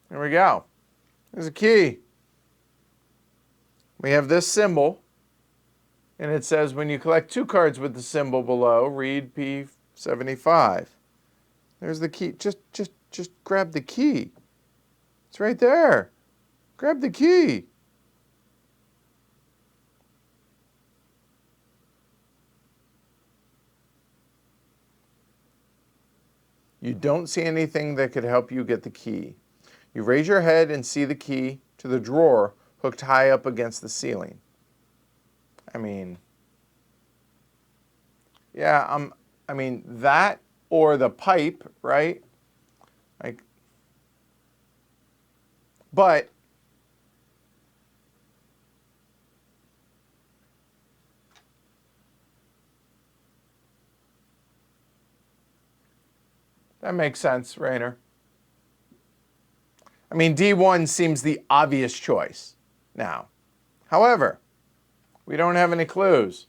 There we go. There's a key. We have this symbol, and it says when you collect 2 cards with the symbol below, read P75. There's the key. Just grab the key. It's right there. Grab the key. You don't see anything that could help you get the key. You raise your head and see the key to the drawer hooked high up against the ceiling. I mean, yeah, that or the pipe, right? Like, but that makes sense, Rainer. I mean, D1 seems the obvious choice now. However, we don't have any clues.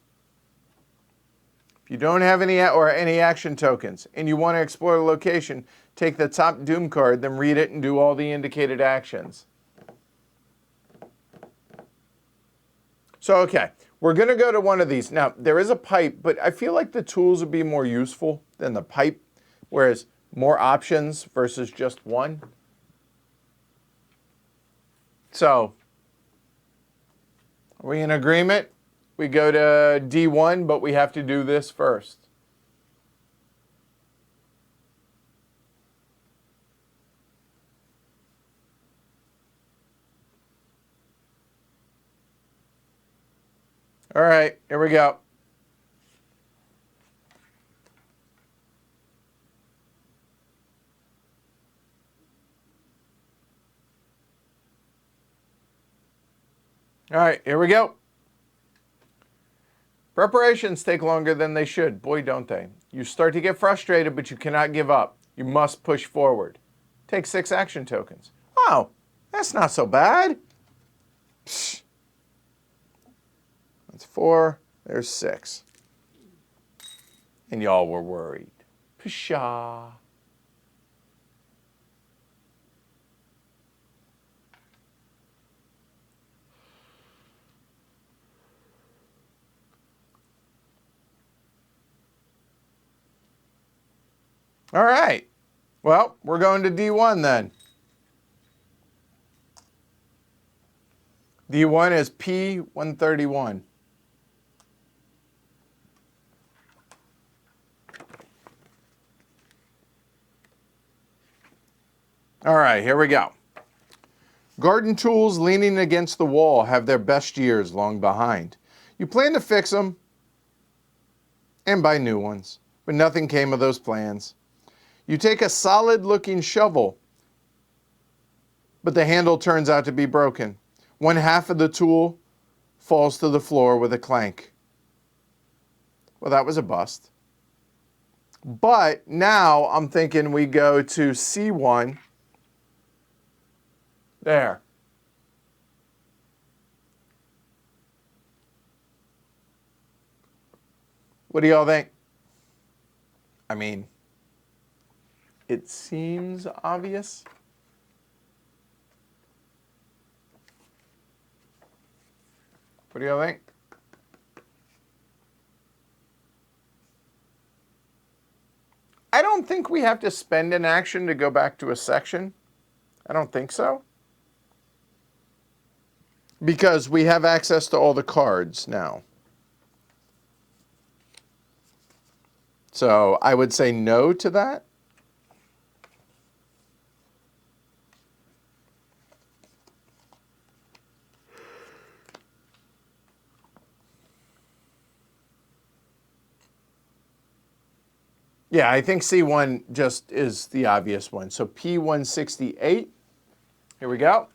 If you don't have any action tokens and you want to explore the location, take the top Doom card, then read it and do all the indicated actions. So, okay, we're going to go to one of these. Now, there is a pipe, but I feel like the tools would be more useful than the pipe, whereas more options versus just one. So, are we in agreement? We go to D1, but we have to do this first. All right, here we go. All right, here we go. Preparations take longer than they should. Boy, don't they. You start to get frustrated, but you cannot give up. You must push forward. Take 6 action tokens. Oh, that's not so bad. Psh. That's 4. There's 6. And y'all were worried. Pshaw. All right. Well, we're going to D1 then. D1 is P131. All right, here we go. Garden tools leaning against the wall have their best years long behind. You plan to fix them and buy new ones, but nothing came of those plans. You take a solid-looking shovel, but the handle turns out to be broken. One half of the tool falls to the floor with a clank. Well, that was a bust. But now I'm thinking we go to C1. There. What do y'all think? I mean, it seems obvious. What do y'all think? I don't think we have to spend an action to go back to a section. I don't think so. Because we have access to all the cards now. So I would say no to that. Yeah, I think C1 just is the obvious one. So P168, here we go.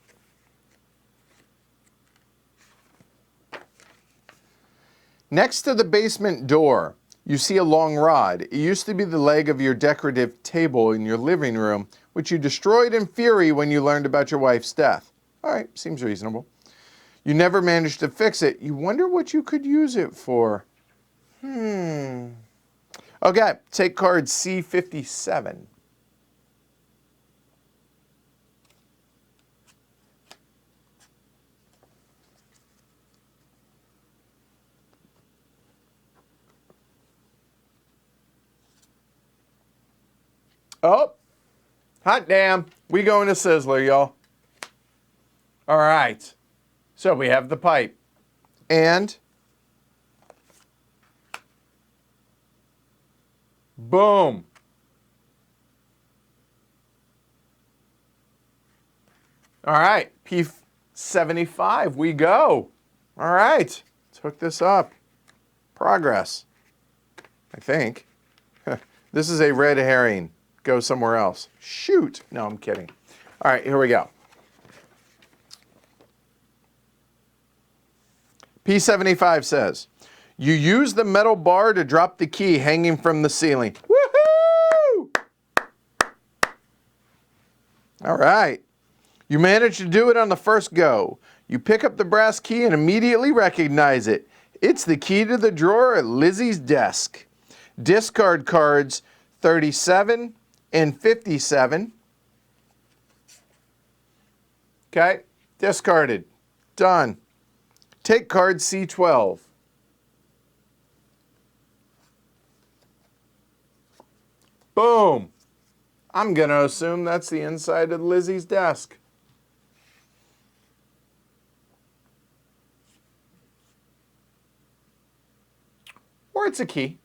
Next to the basement door, you see a long rod. It used to be the leg of your decorative table in your living room, which you destroyed in fury when you learned about your wife's death. All right, seems reasonable. You never managed to fix it. You wonder what you could use it for. Okay, take card C57. Oh, hot damn. We going to Sizzler, y'all. All right. So we have the pipe. And boom. All right, P75, we go. All right, let's hook this up. Progress, I think. This is a red herring. Go somewhere else. Shoot. No, I'm kidding. All right, here we go. P75 says, you use the metal bar to drop the key hanging from the ceiling. Woohoo! All right. You manage to do it on the first go. You pick up the brass key and immediately recognize it. It's the key to the drawer at Lizzie's desk. Discard cards 37 and 57. Okay, discarded. Done. Take card C12. Boom. I'm going to assume that's the inside of Lizzie's desk. Or it's a key.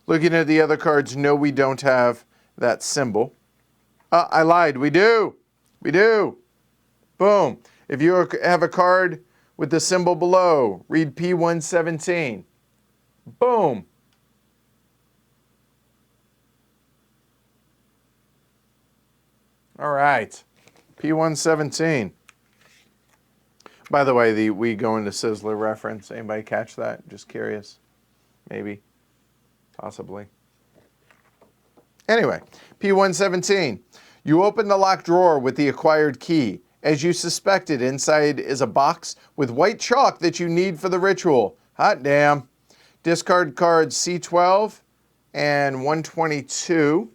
Looking at the other cards, no, we don't have that symbol. I lied. We do. We do. Boom. If you have a card with the symbol below, read P117. Boom. All right. P117. By the way, the we go into Sizzler reference. Anybody catch that? Just curious. Maybe. Possibly. Anyway, P117. You open the locked drawer with the acquired key. As you suspected, inside is a box with white chalk that you need for the ritual. Hot damn. Discard cards C12 and 122.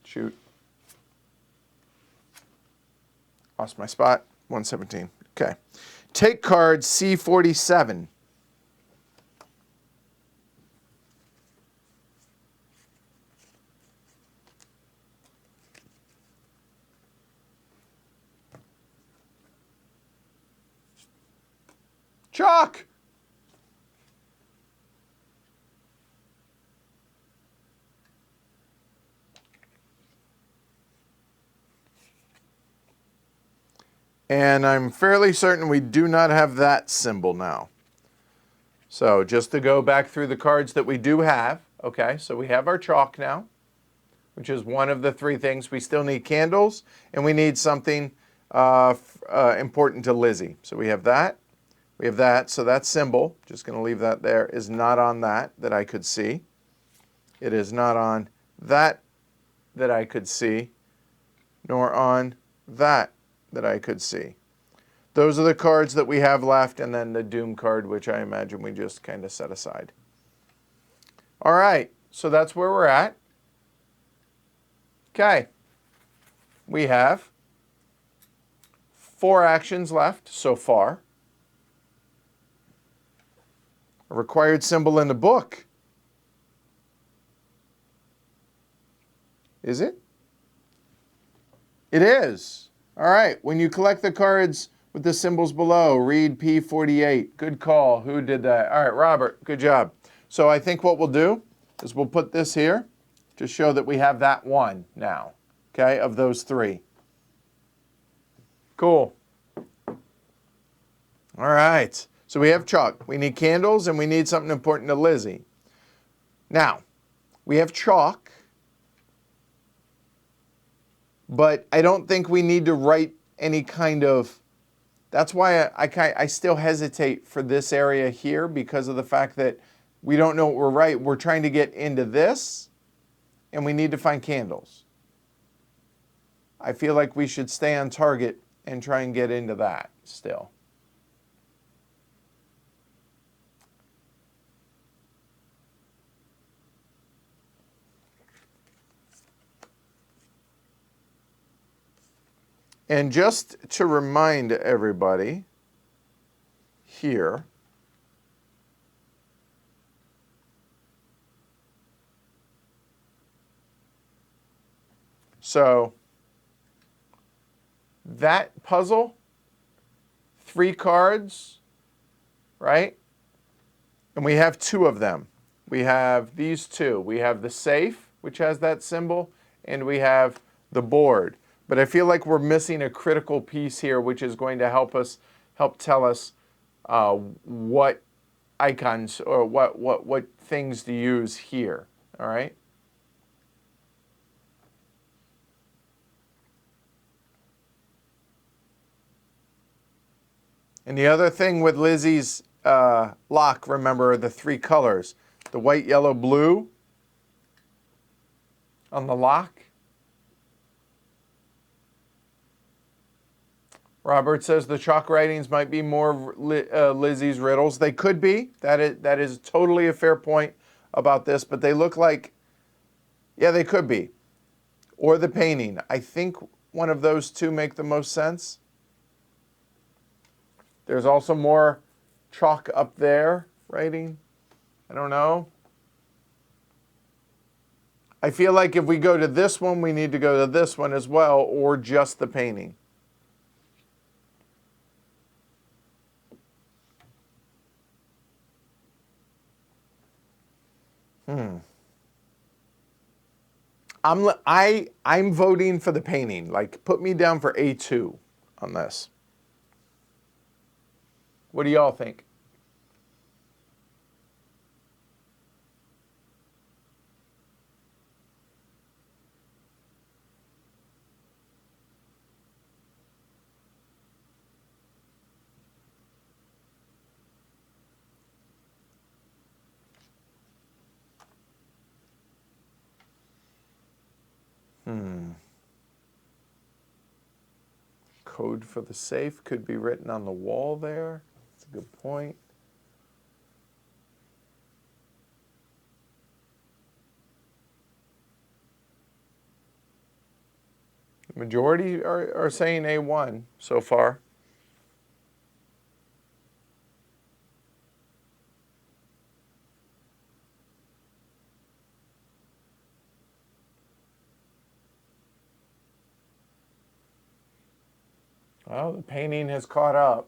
Shoot. Lost my spot. 117. Okay. Take card C47. Chalk! And I'm fairly certain we do not have that symbol now. So just to go back through the cards that we do have, okay, so we have our chalk now, which is one of the three things. We still need candles, and we need something important to Lizzie. So we have that. We have that. So that symbol, just going to leave that there, is not on that I could see. It is not on that I could see, nor on that I could see. Those are the cards that we have left, and then the Doom card, which I imagine we just kind of set aside. All right, so that's where we're at. Okay, we have 4 actions left so far. A required symbol in the book. Is it? It is. All right, when you collect the cards with the symbols below, read P48. Good call. Who did that? All right, Robert, good job. So I think what we'll do is we'll put this here to show that we have that one now, okay, of those 3. Cool. All right, so we have chalk. We need candles, and we need something important to Lizzie. Now, we have chalk, but I don't think we need to write any kind of, that's why I still hesitate for this area here, because of the fact that we don't know what we're writing. We're trying to get into this, and we need to find candles. I feel like we should stay on target and try and get into that still. And just to remind everybody here, so that puzzle, 3 cards, right? And we have 2 of them. We have these 2. We have the safe, which has that symbol, and we have the board. But I feel like we're missing a critical piece here, which is going to help tell us what icons or what things to use here. All right. And the other thing with Lizzie's lock, remember the 3 colors: the white, yellow, blue on the lock. Robert says the chalk writings might be more Lizzie's riddles. They could be. That is totally a fair point about this, but they look like, yeah, they could be. Or the painting. I think one of those 2 make the most sense. There's also more chalk up there writing. I don't know. I feel like if we go to this one, we need to go to this one as well, or just the painting. I'm voting for the painting. Like, put me down for A2 on this. What do y'all think? Code for the safe could be written on the wall there. That's a good point. The majority are saying A1 so far. Well, the painting has caught up.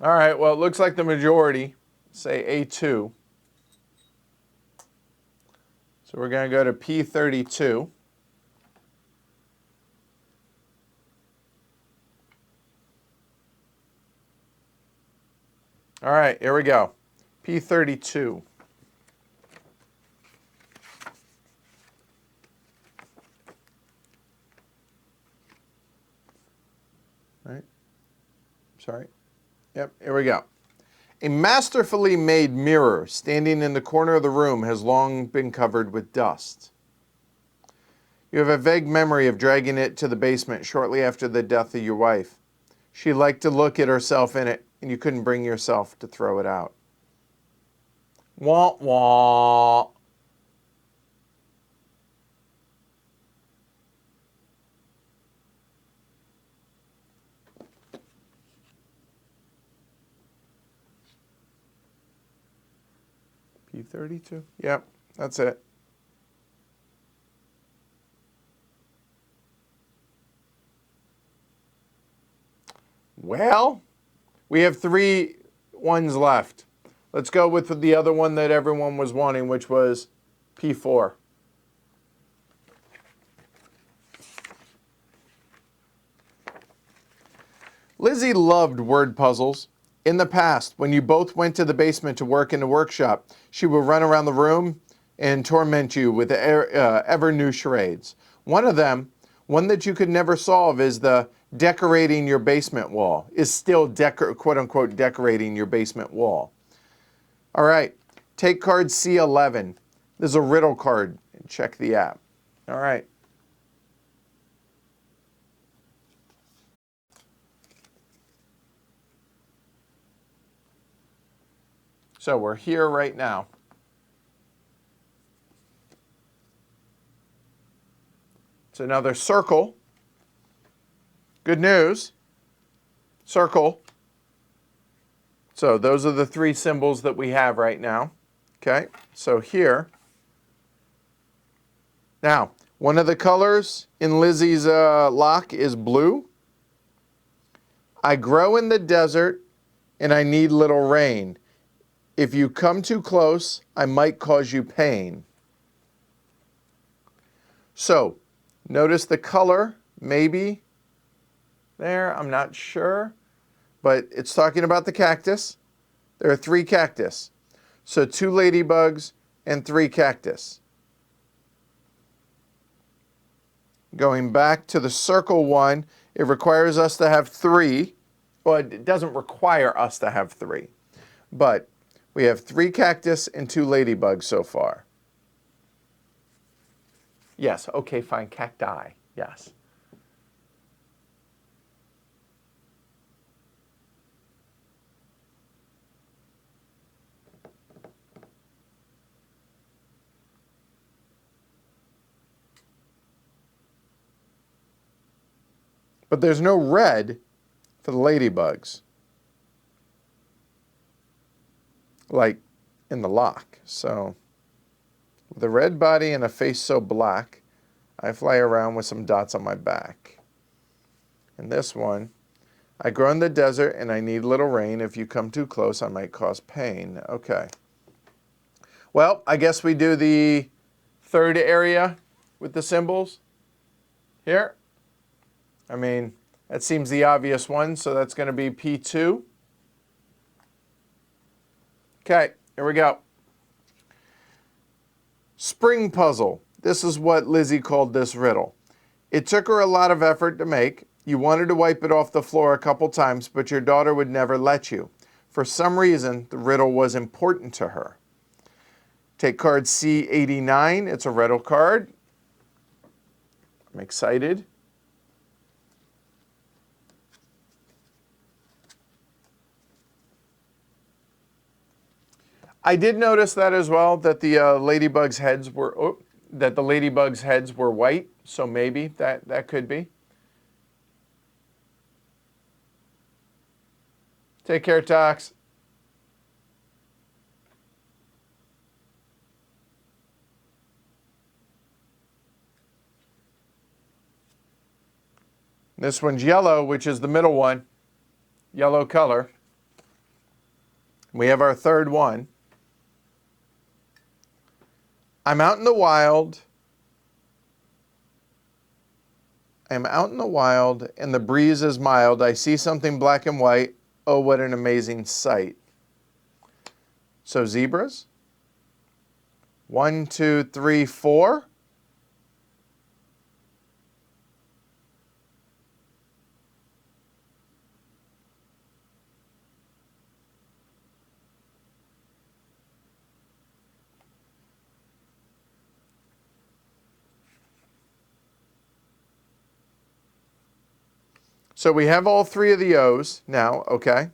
All right, well, it looks like the majority say A2. So we're going to go to P32. All right, here we go. P32. Right? Sorry. Yep, here we go. A masterfully made mirror standing in the corner of the room has long been covered with dust. You have a vague memory of dragging it to the basement shortly after the death of your wife. She liked to look at herself in it, and you couldn't bring yourself to throw it out. Wah, wah. P32? Yep, that's it. Well, we have 3 ones left. Let's go with the other one that everyone was wanting, which was P4. Lizzie loved word puzzles. In the past, when you both went to the basement to work in the workshop, she would run around the room and torment you with ever new charades. One of them, one that you could never solve, is the decorating your basement wall, is still quote unquote decorating your basement wall. All right, take card C11. This is a riddle card. Check the app. All right. So we're here right now. It's another circle. Good news. Circle. So those are the three symbols that we have right now. Okay, so here. Now, one of the colors in Lizzie's lock is blue. I grow in the desert and I need little rain. If you come too close, I might cause you pain. So, notice the color, maybe there, I'm not sure, but it's talking about the cactus. There are 3 cactus. So 2 ladybugs and 3 cactus. Going back to the circle one, it requires us to have 3. Well, it doesn't require us to have 3, but we have 3 cactus and 2 ladybugs so far. Yes, okay, fine, cacti, yes. But there's no red for the ladybugs, like in the lock. So with a red body and a face so black, I fly around with some dots on my back. And this one, I grow in the desert and I need little rain. If you come too close, I might cause pain. Okay. Well, I guess we do the third area with the symbols here. I mean, that seems the obvious one, so that's going to be P2. Okay, here we go. Spring puzzle. This is what Lizzie called this riddle. It took her a lot of effort to make. You wanted to wipe it off the floor a couple times, but your daughter would never let you. For some reason, the riddle was important to her. Take card C89. It's a riddle card. I'm excited. I did notice that as well, that the ladybugs' heads were white, so maybe that could be. Take care, Tox. This one's yellow, which is the middle one. Yellow color. We have our third one. I'm out in the wild. I'm out in the wild, and the breeze is mild. I see something black and white. Oh, what an amazing sight. So zebras. 1, 2, 3, 4. So we have all 3 of the O's now, okay?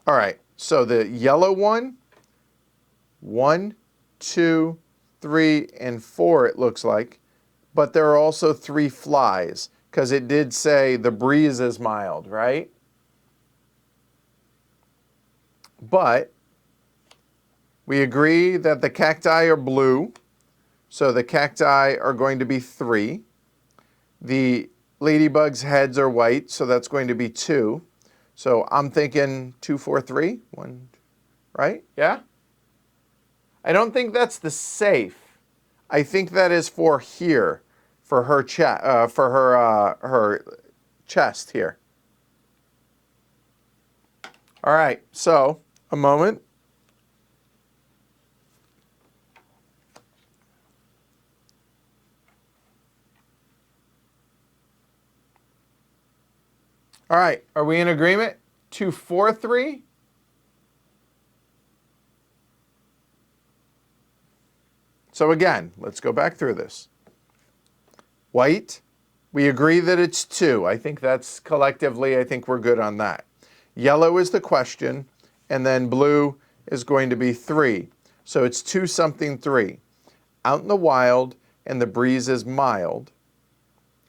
All right, so the yellow one, 1, 2, 3, and 4 it looks like. But there are also 3 flies, because it did say the breeze is mild, right? But we agree that the cacti are blue. So the cacti are going to be 3. The ladybug's heads are white, so that's going to be 2. So I'm thinking 2, 4, 3. 1, right? Yeah? I don't think that's the safe. I think that is for here, for her her chest here. All right. So a moment. All right, are we in agreement? 2, 4, 3? So again, let's go back through this. White, we agree that it's 2. I think that's collectively, I think we're good on that. Yellow is the question, and then blue is going to be 3. So it's 2 something 3. Out in the wild, and the breeze is mild.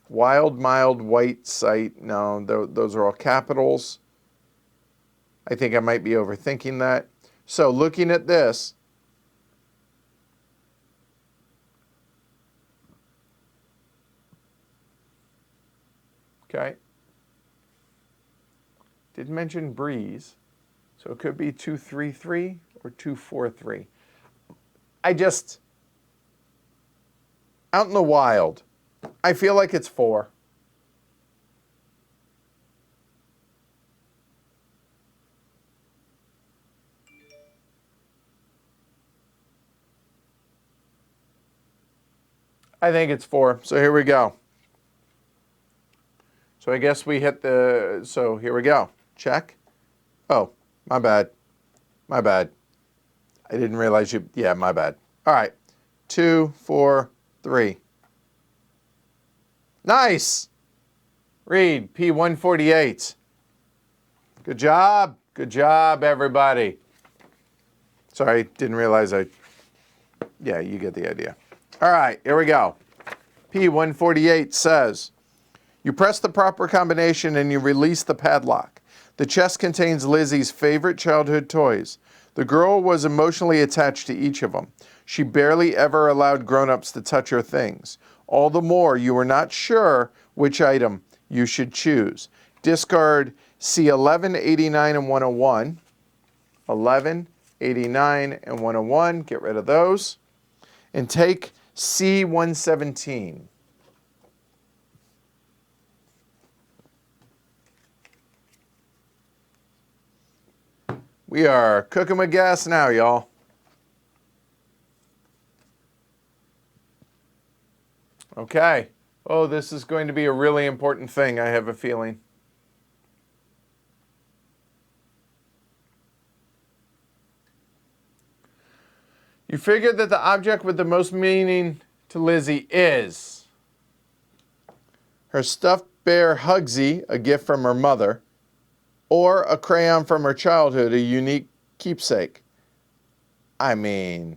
Wild, mild, white, sight. No, those are all capitals. I think I might be overthinking that. So looking at this, okay, did mention breeze, so it could be 233 or 243. Out in the wild, I feel like it's 4. I think it's 4. So here we go. So I guess we hit the, so here we go. Check. Oh, my bad. My bad. I didn't realize you, yeah, my bad. All right. 2, 4, 3. Nice. Read P148. Good job. Good job, everybody. Sorry, didn't realize yeah, you get the idea. All right, here we go. P148 says, you press the proper combination and you release the padlock. The chest contains Lizzie's favorite childhood toys. The girl was emotionally attached to each of them. She barely ever allowed grown-ups to touch her things. All the more you were not sure which item you should choose. Discard C11, 89, and 101. 11, 89, and 101. Get rid of those. And take C117. We are cooking with gas now, y'all. Okay. Oh, this is going to be a really important thing, I have a feeling. You figured that the object with the most meaning to Lizzie is her stuffed bear Hugsy, a gift from her mother, or a crayon from her childhood, a unique keepsake. I mean,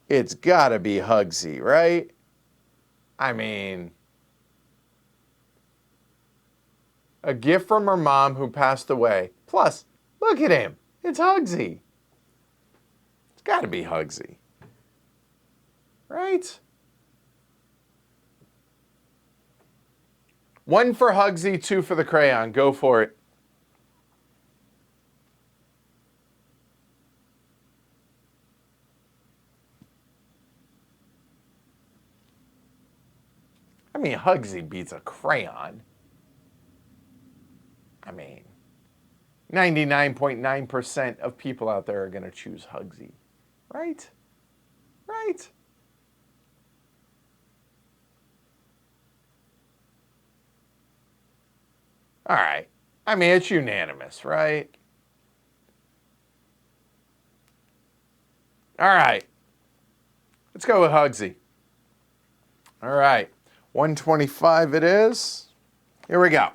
it's gotta be Hugsy, right? I mean, a gift from her mom who passed away. Plus, look at him. It's Hugsy. It's gotta be Hugsy. Right? 1 for Hugsy, 2 for the crayon. Go for it. I mean, Hugsy beats a crayon. I mean, 99.9% of people out there are going to choose Hugsy. Right? Right? All right. I mean, it's unanimous, right? All right. Let's go with Hugsy. All right. 125 it is. Here we go.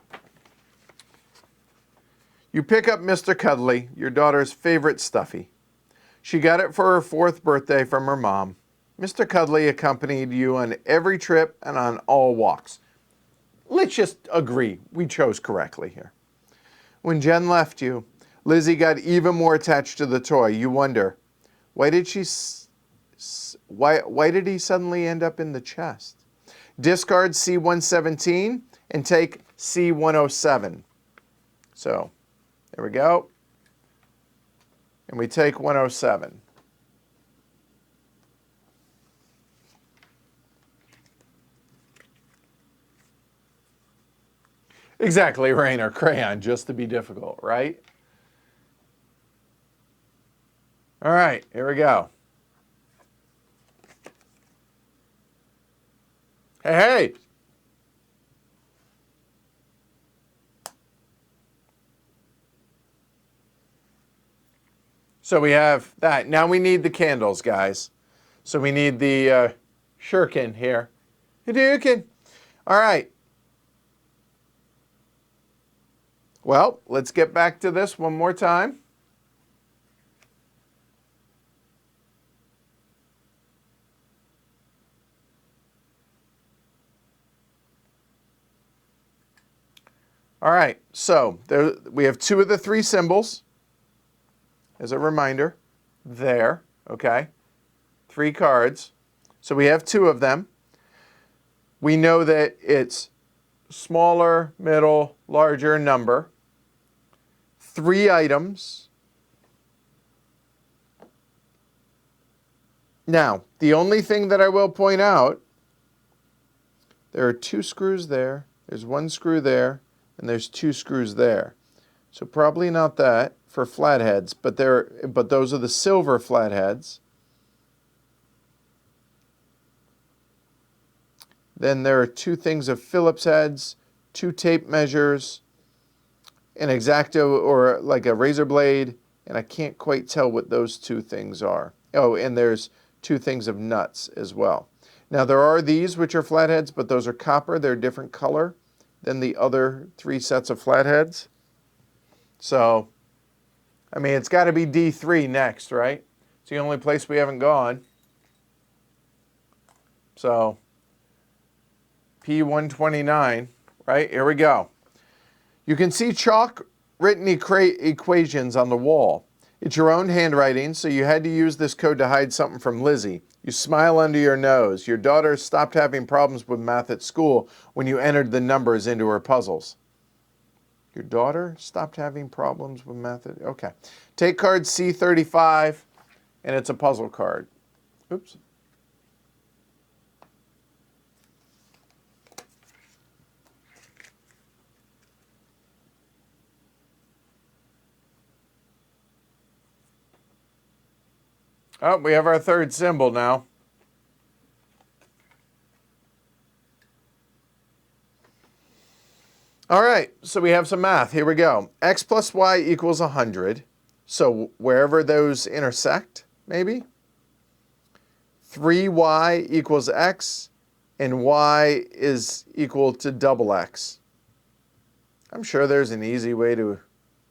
You pick up Mr. Cuddly, your daughter's favorite stuffy. She got it for her 4th birthday from her mom. Mr. Cuddly accompanied you on every trip and on all walks. Let's just agree we chose correctly here. When Jen left you, Lizzie got even more attached to the toy. You wonder, why did he suddenly end up in the chest? Discard C117 and take C107. So, there we go. And we take 107. Exactly, Rainer. Crayon, just to be difficult, right? All right, here we go. Hey, hey! So we have that. Now we need the candles, guys. So we need the shuriken here. Hadouken! All right. Well, let's get back to this one more time. All right, so there, we have two of the three symbols. As a reminder, there, okay? 3 cards. So we have 2 of them. We know that it's smaller, middle, larger number. 3 items. Now, the only thing that I will point out, there are 2 screws there, there's 1 screw there, and there's 2 screws there. So probably not that for flatheads, but those are the silver flatheads. Then there are 2 things of Phillips heads, 2 tape measures, an X-Acto or like a razor blade, and I can't quite tell what those 2 things are. Oh, and there's 2 things of nuts as well. Now there are these which are flatheads, but those are copper. They're a different color than the other 3 sets of flatheads. So, I mean, it's got to be D3 next, right? It's the only place we haven't gone. So, P129, right? Here we go. You can see chalk written equations on the wall. It's your own handwriting, so you had to use this code to hide something from Lizzie. You smile under your nose. Your daughter stopped having problems with math at school when you entered the numbers into her puzzles. Your daughter stopped having problems with math at... Okay. Take card C35, and it's a puzzle card. Oops. Oh, we have our 3rd symbol now. All right, so we have some math. Here we go. X plus Y equals 100. So wherever those intersect, maybe. 3Y equals X, and Y is equal to double X. I'm sure there's an easy way to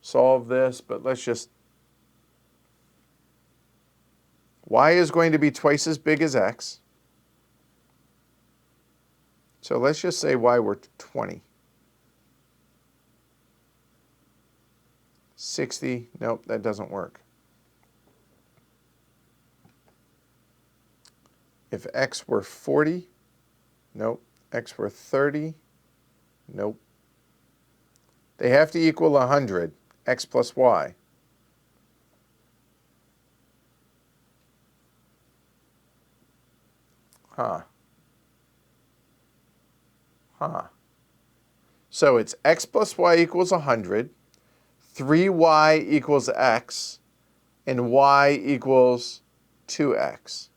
solve this, but let's just... Y is going to be twice as big as X. So let's just say Y were 20. 60, nope, that doesn't work. If X were 40, nope. X were 30, nope. They have to equal 100, X plus Y. Huh. So it's X plus Y equals 100, 3Y equals X, and Y equals 2X.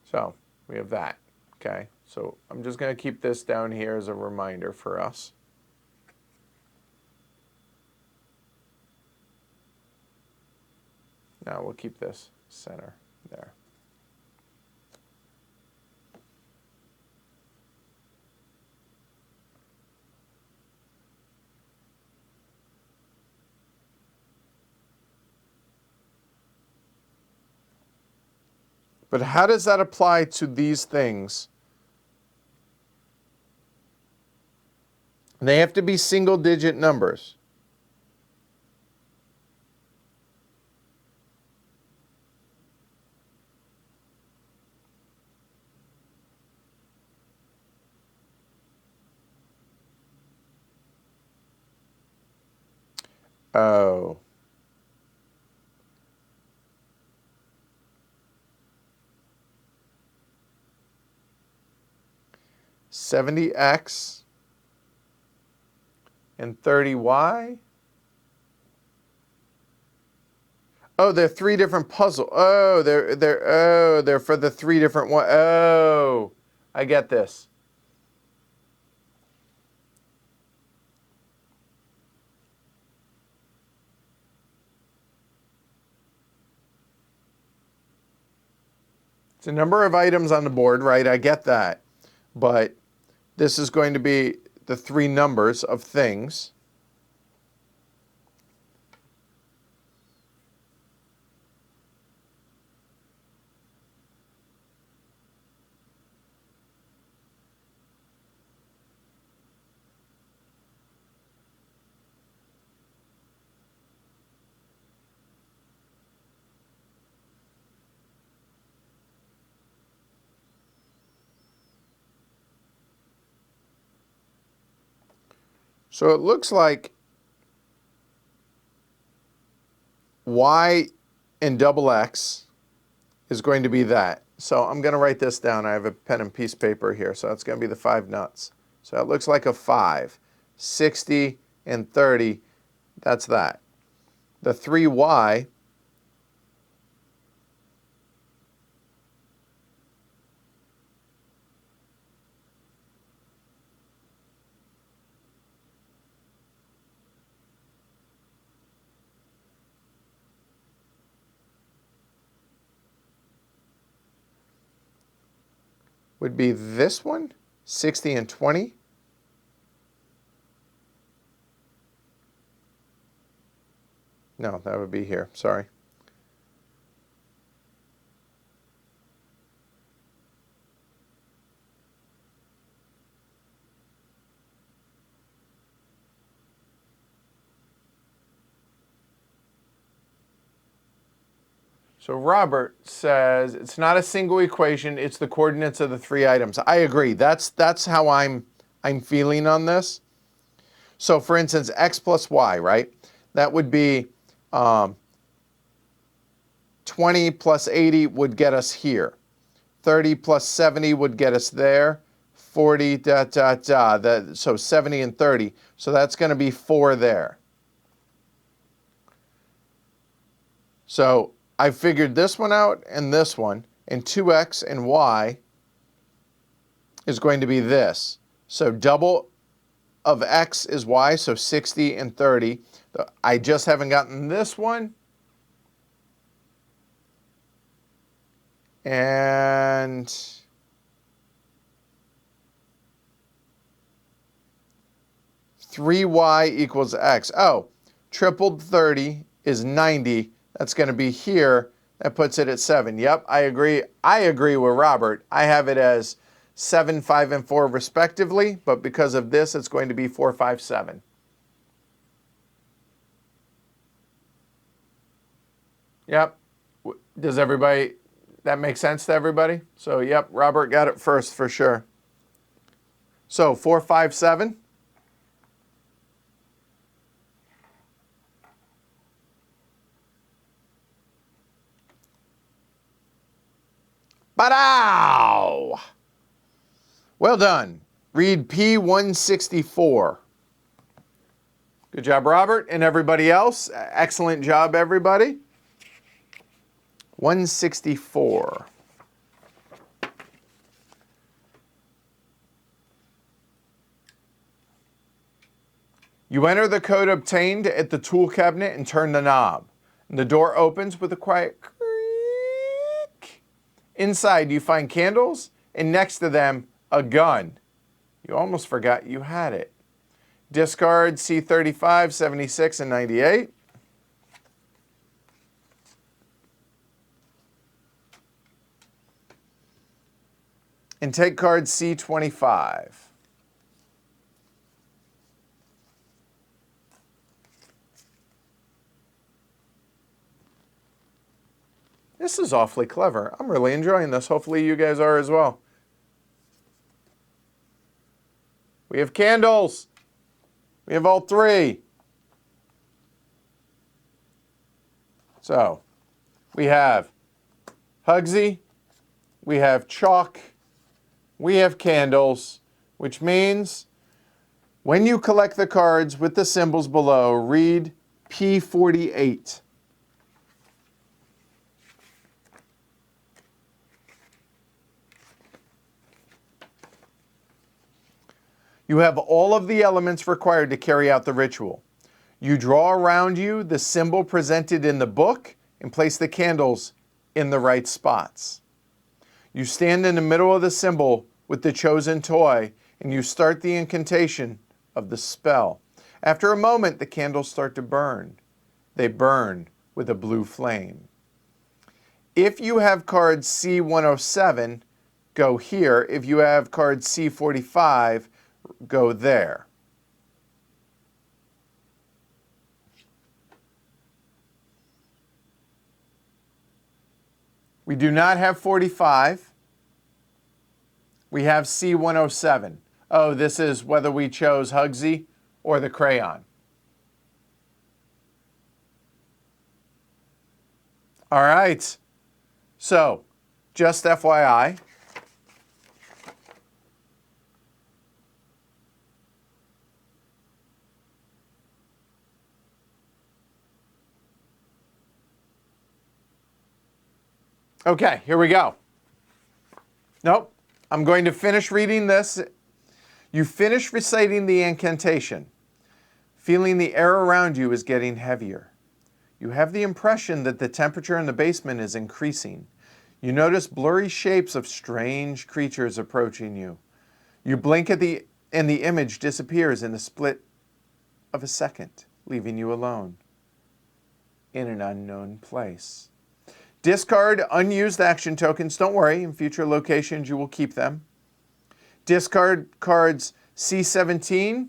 So we have that, okay? So I'm just going to keep this down here as a reminder for us. Now we'll keep this center there. But how does that apply to these things? They have to be single-digit numbers. Oh. $70X and $30Y. Oh, they're 3 different puzzles. Oh, they're for the 3 different ones. Oh, I get this. It's a number of items on the board, right? I get that. But this is going to be the three numbers of things. So it looks like y and double x is going to be that. So I'm going to write this down. I have a pen and piece paper here. So that's going to be the 5 nuts. So it looks like a 5. 60 and 30, that's that. The 3y would be this one, 60 and 20. No, that would be here, sorry. So Robert says it's not a single equation, it's the coordinates of the 3 items. I agree. That's how I'm feeling on this. So for instance, x plus y, right? That would be 20 plus 80 would get us here. 30 plus 70 would get us there. 40, so 70 and 30. So that's going to be 4 there. So I figured this one out and this one, and 2x and y is going to be this. So double of x is y, so 60 and 30. I just haven't gotten this one. And three y equals x. Oh, tripled 30 is 90. That's going to be here. That puts it at 7. Yep, I agree. I agree with Robert. I have it as 7, 5, and 4 respectively, but because of this, it's going to be 4, 5, 7. Yep. Does everybody, that make sense to everybody? So, yep, Robert got it first for sure. So, 4, 5, 7. Ba-dow! Well done. Read P164. Good job, Robert, and everybody else. Excellent job, everybody. 164. You enter the code obtained at the tool cabinet and turn the knob. And the door opens with a quiet creak. Inside, you find candles, and next to them, a gun. You almost forgot you had it. Discard C35, 76, and 98. And take card C25. This is awfully clever. I'm really enjoying this. Hopefully you guys are as well. We have candles. We have all 3. So, we have Hugsy, we have chalk, we have candles, which means when you collect the cards with the symbols below, read P48. You have all of the elements required to carry out the ritual. You draw around you the symbol presented in the book and place the candles in the right spots. You stand in the middle of the symbol with the chosen toy, and you start the incantation of the spell. After a moment, the candles start to burn. They burn with a blue flame. If you have card C107, go here. If you have card C45, go there. We do not have 45. We have C107. Oh, this is whether we chose Hugsy or the crayon. All right. So, just FYI. Okay, here we go. Nope. I'm going to finish reading this. You finish reciting the incantation, feeling the air around you is getting heavier. You have the impression that the temperature in the basement is increasing. You notice blurry shapes of strange creatures approaching you. You blink and the image disappears in the split of a second, leaving you alone in an unknown place. Discard unused action tokens. Don't worry, in future locations you will keep them. Discard cards C17,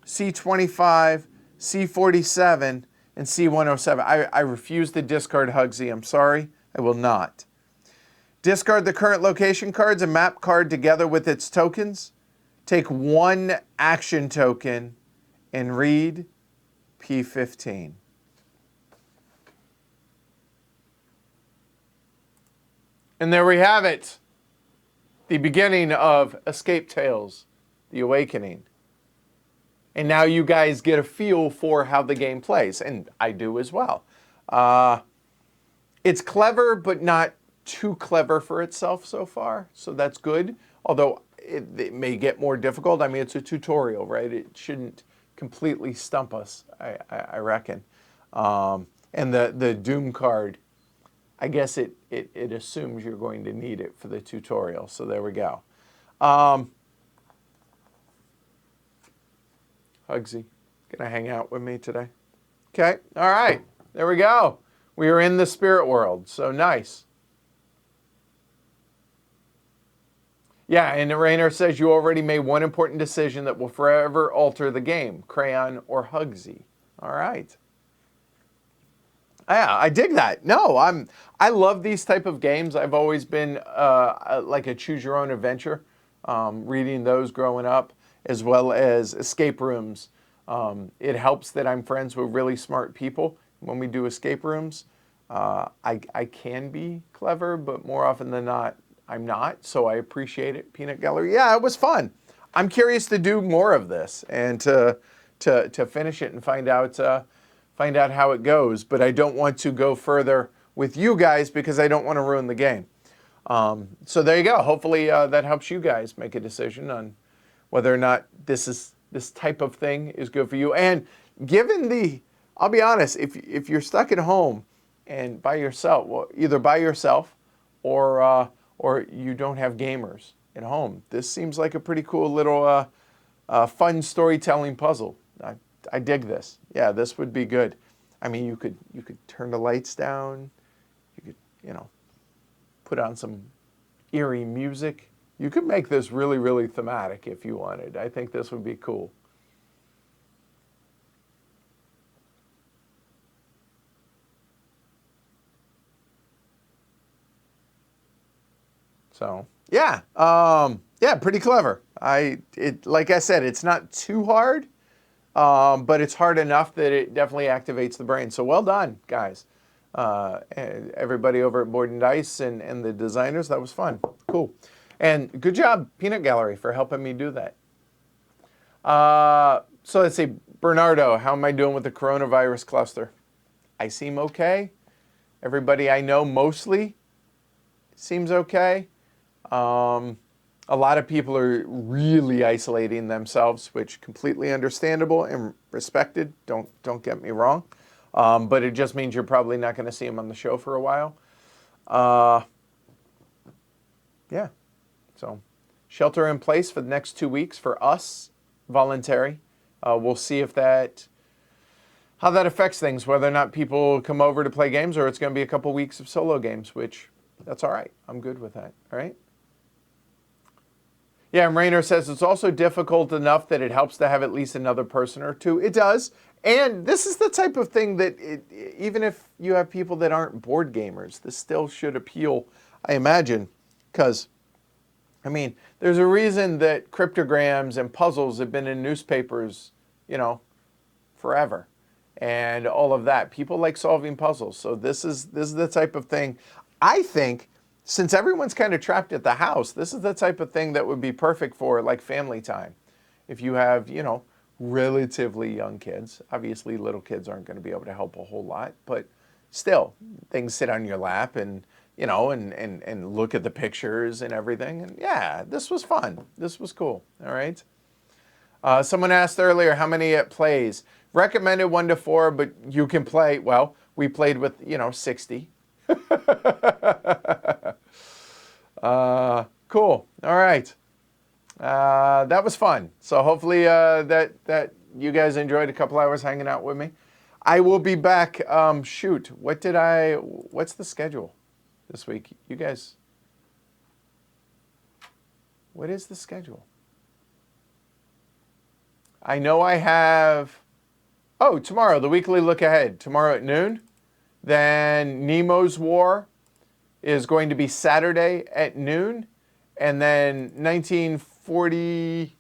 C25, C47, and C107. I refuse to discard Hugsy. I'm sorry. I will not. Discard the current location cards and map card together with its tokens. Take one action token and read P15. And there we have it. The beginning of Escape Tales, The Awakening. And now you guys get a feel for how the game plays, and I do as well. It's clever, but not too clever for itself so far, so that's good. Although it may get more difficult. I mean, it's a tutorial, right? It shouldn't completely stump us, I reckon. And the Doom card, I guess it assumes you're going to need it for the tutorial, so there we go. Hugsy, gonna hang out with me today? Okay, all right, there we go. We are in the spirit world, so nice. Yeah, and Rainer says you already made one important decision that will forever alter the game, crayon or Hugsy. All right. Yeah, I dig that. No, I love these type of games. I've always been like a choose your own adventure, reading those growing up, as well as escape rooms. It helps that I'm friends with really smart people. When we do escape rooms, I can be clever, but more often than not, I'm not. So I appreciate it. Peanut Gallery. Yeah, it was fun. I'm curious to do more of this and to finish it and find out how it goes. But I don't want to go further with you guys because I don't want to ruin the game. So there you go. Hopefully that helps you guys make a decision on whether or not this type of thing is good for you. And given I'll be honest, if you're stuck at home and by yourself, well, either by yourself or you don't have gamers at home, this seems like a pretty cool little fun storytelling puzzle. I dig this. Yeah, this would be good. I mean, you could turn the lights down. You could, put on some eerie music. You could make this really, really thematic if you wanted. I think this would be cool. So, yeah. Yeah, pretty clever. Like I said, it's not too hard. But it's hard enough that it definitely activates the brain. So well done, guys. Everybody over at Board and Dice and the designers, that was fun. Cool. And good job, Peanut Gallery, for helping me do that. So let's see, Bernardo, how am I doing with the coronavirus cluster? I seem okay. Everybody I know mostly seems okay. A lot of people are really isolating themselves, which completely understandable and respected. Don't get me wrong, but it just means you're probably not going to see them on the show for a while. Yeah. So shelter in place for the next 2 weeks for us, voluntary. We'll see if how that affects things, whether or not people come over to play games or it's going to be a couple weeks of solo games, which that's all right. I'm good with that. All right. Yeah, and Rainer says it's also difficult enough that it helps to have at least another person or two. It does. And this is the type of thing that even if you have people that aren't board gamers, this still should appeal, I imagine, because, I mean, there's a reason that cryptograms and puzzles have been in newspapers, forever. And all of that. People like solving puzzles. So this is the type of thing, I think, since everyone's kind of trapped at the house, this is the type of thing that would be perfect for like family time. If you have, relatively young kids, obviously little kids aren't going to be able to help a whole lot, but still, things sit on your lap and, and look at the pictures and everything. And yeah, this was fun. This was cool. All right. Someone asked earlier how many it plays. Recommended 1 to 4, but you can play, well, we played with, 60. Cool. All right. That was fun. So hopefully that you guys enjoyed a couple hours hanging out with me. I will be back. What's the schedule this week? You guys, what is the schedule? I know I have, tomorrow, the weekly look ahead, tomorrow at noon. Then Nemo's War is going to be Saturday at noon. And then 1942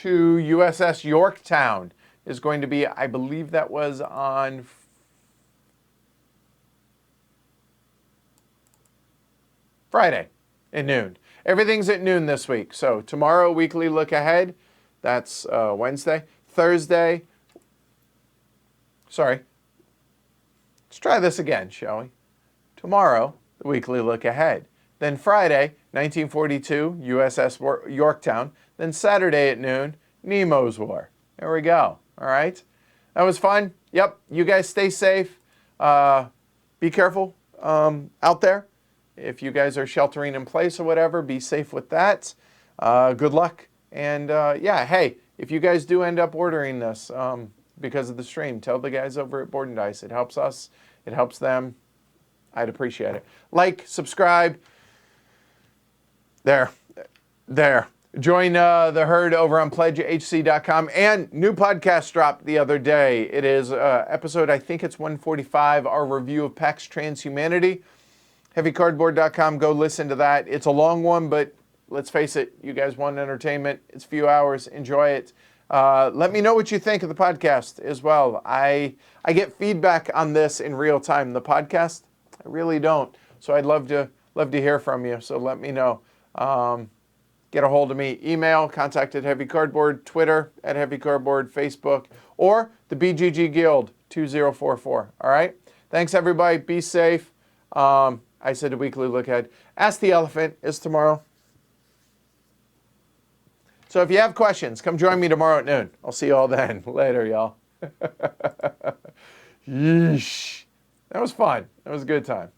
USS Yorktown is going to be, I believe that was on Friday at noon. Everything's at noon this week. So tomorrow, weekly look ahead. That's Wednesday. Thursday. Sorry. Let's try this again, shall we? Tomorrow, the weekly look ahead. Then Friday, 1942, USS Yorktown. Then Saturday at noon, Nemo's War. There we go. All right. That was fun. Yep. You guys stay safe. Be careful out there. If you guys are sheltering in place or whatever, be safe with that. Good luck. And hey, if you guys do end up ordering this because of the stream, tell the guys over at Board and Dice. It helps us. It helps them. I'd appreciate it. Like, subscribe. There. Join the herd over on pledgehc.com. And new podcast dropped the other day. It is episode, I think it's 145, our review of PAX Transhumanity. HeavyCardboard.com. Go listen to that. It's a long one, but let's face it, you guys want entertainment. It's a few hours. Enjoy it. Let me know what you think of the podcast as well. I get feedback on this in real time. The podcast, I really don't. So I'd love to hear from you. So let me know. Get a hold of me. Email, contact at Heavy Cardboard, Twitter at Heavy Cardboard, Facebook, or the BGG Guild 2044. All right. Thanks everybody. Be safe. I said a weekly look ahead. Ask the Elephant is tomorrow. So if you have questions, come join me tomorrow at noon. I'll see you all then. Later, y'all. Yeesh. That was fun. That was a good time.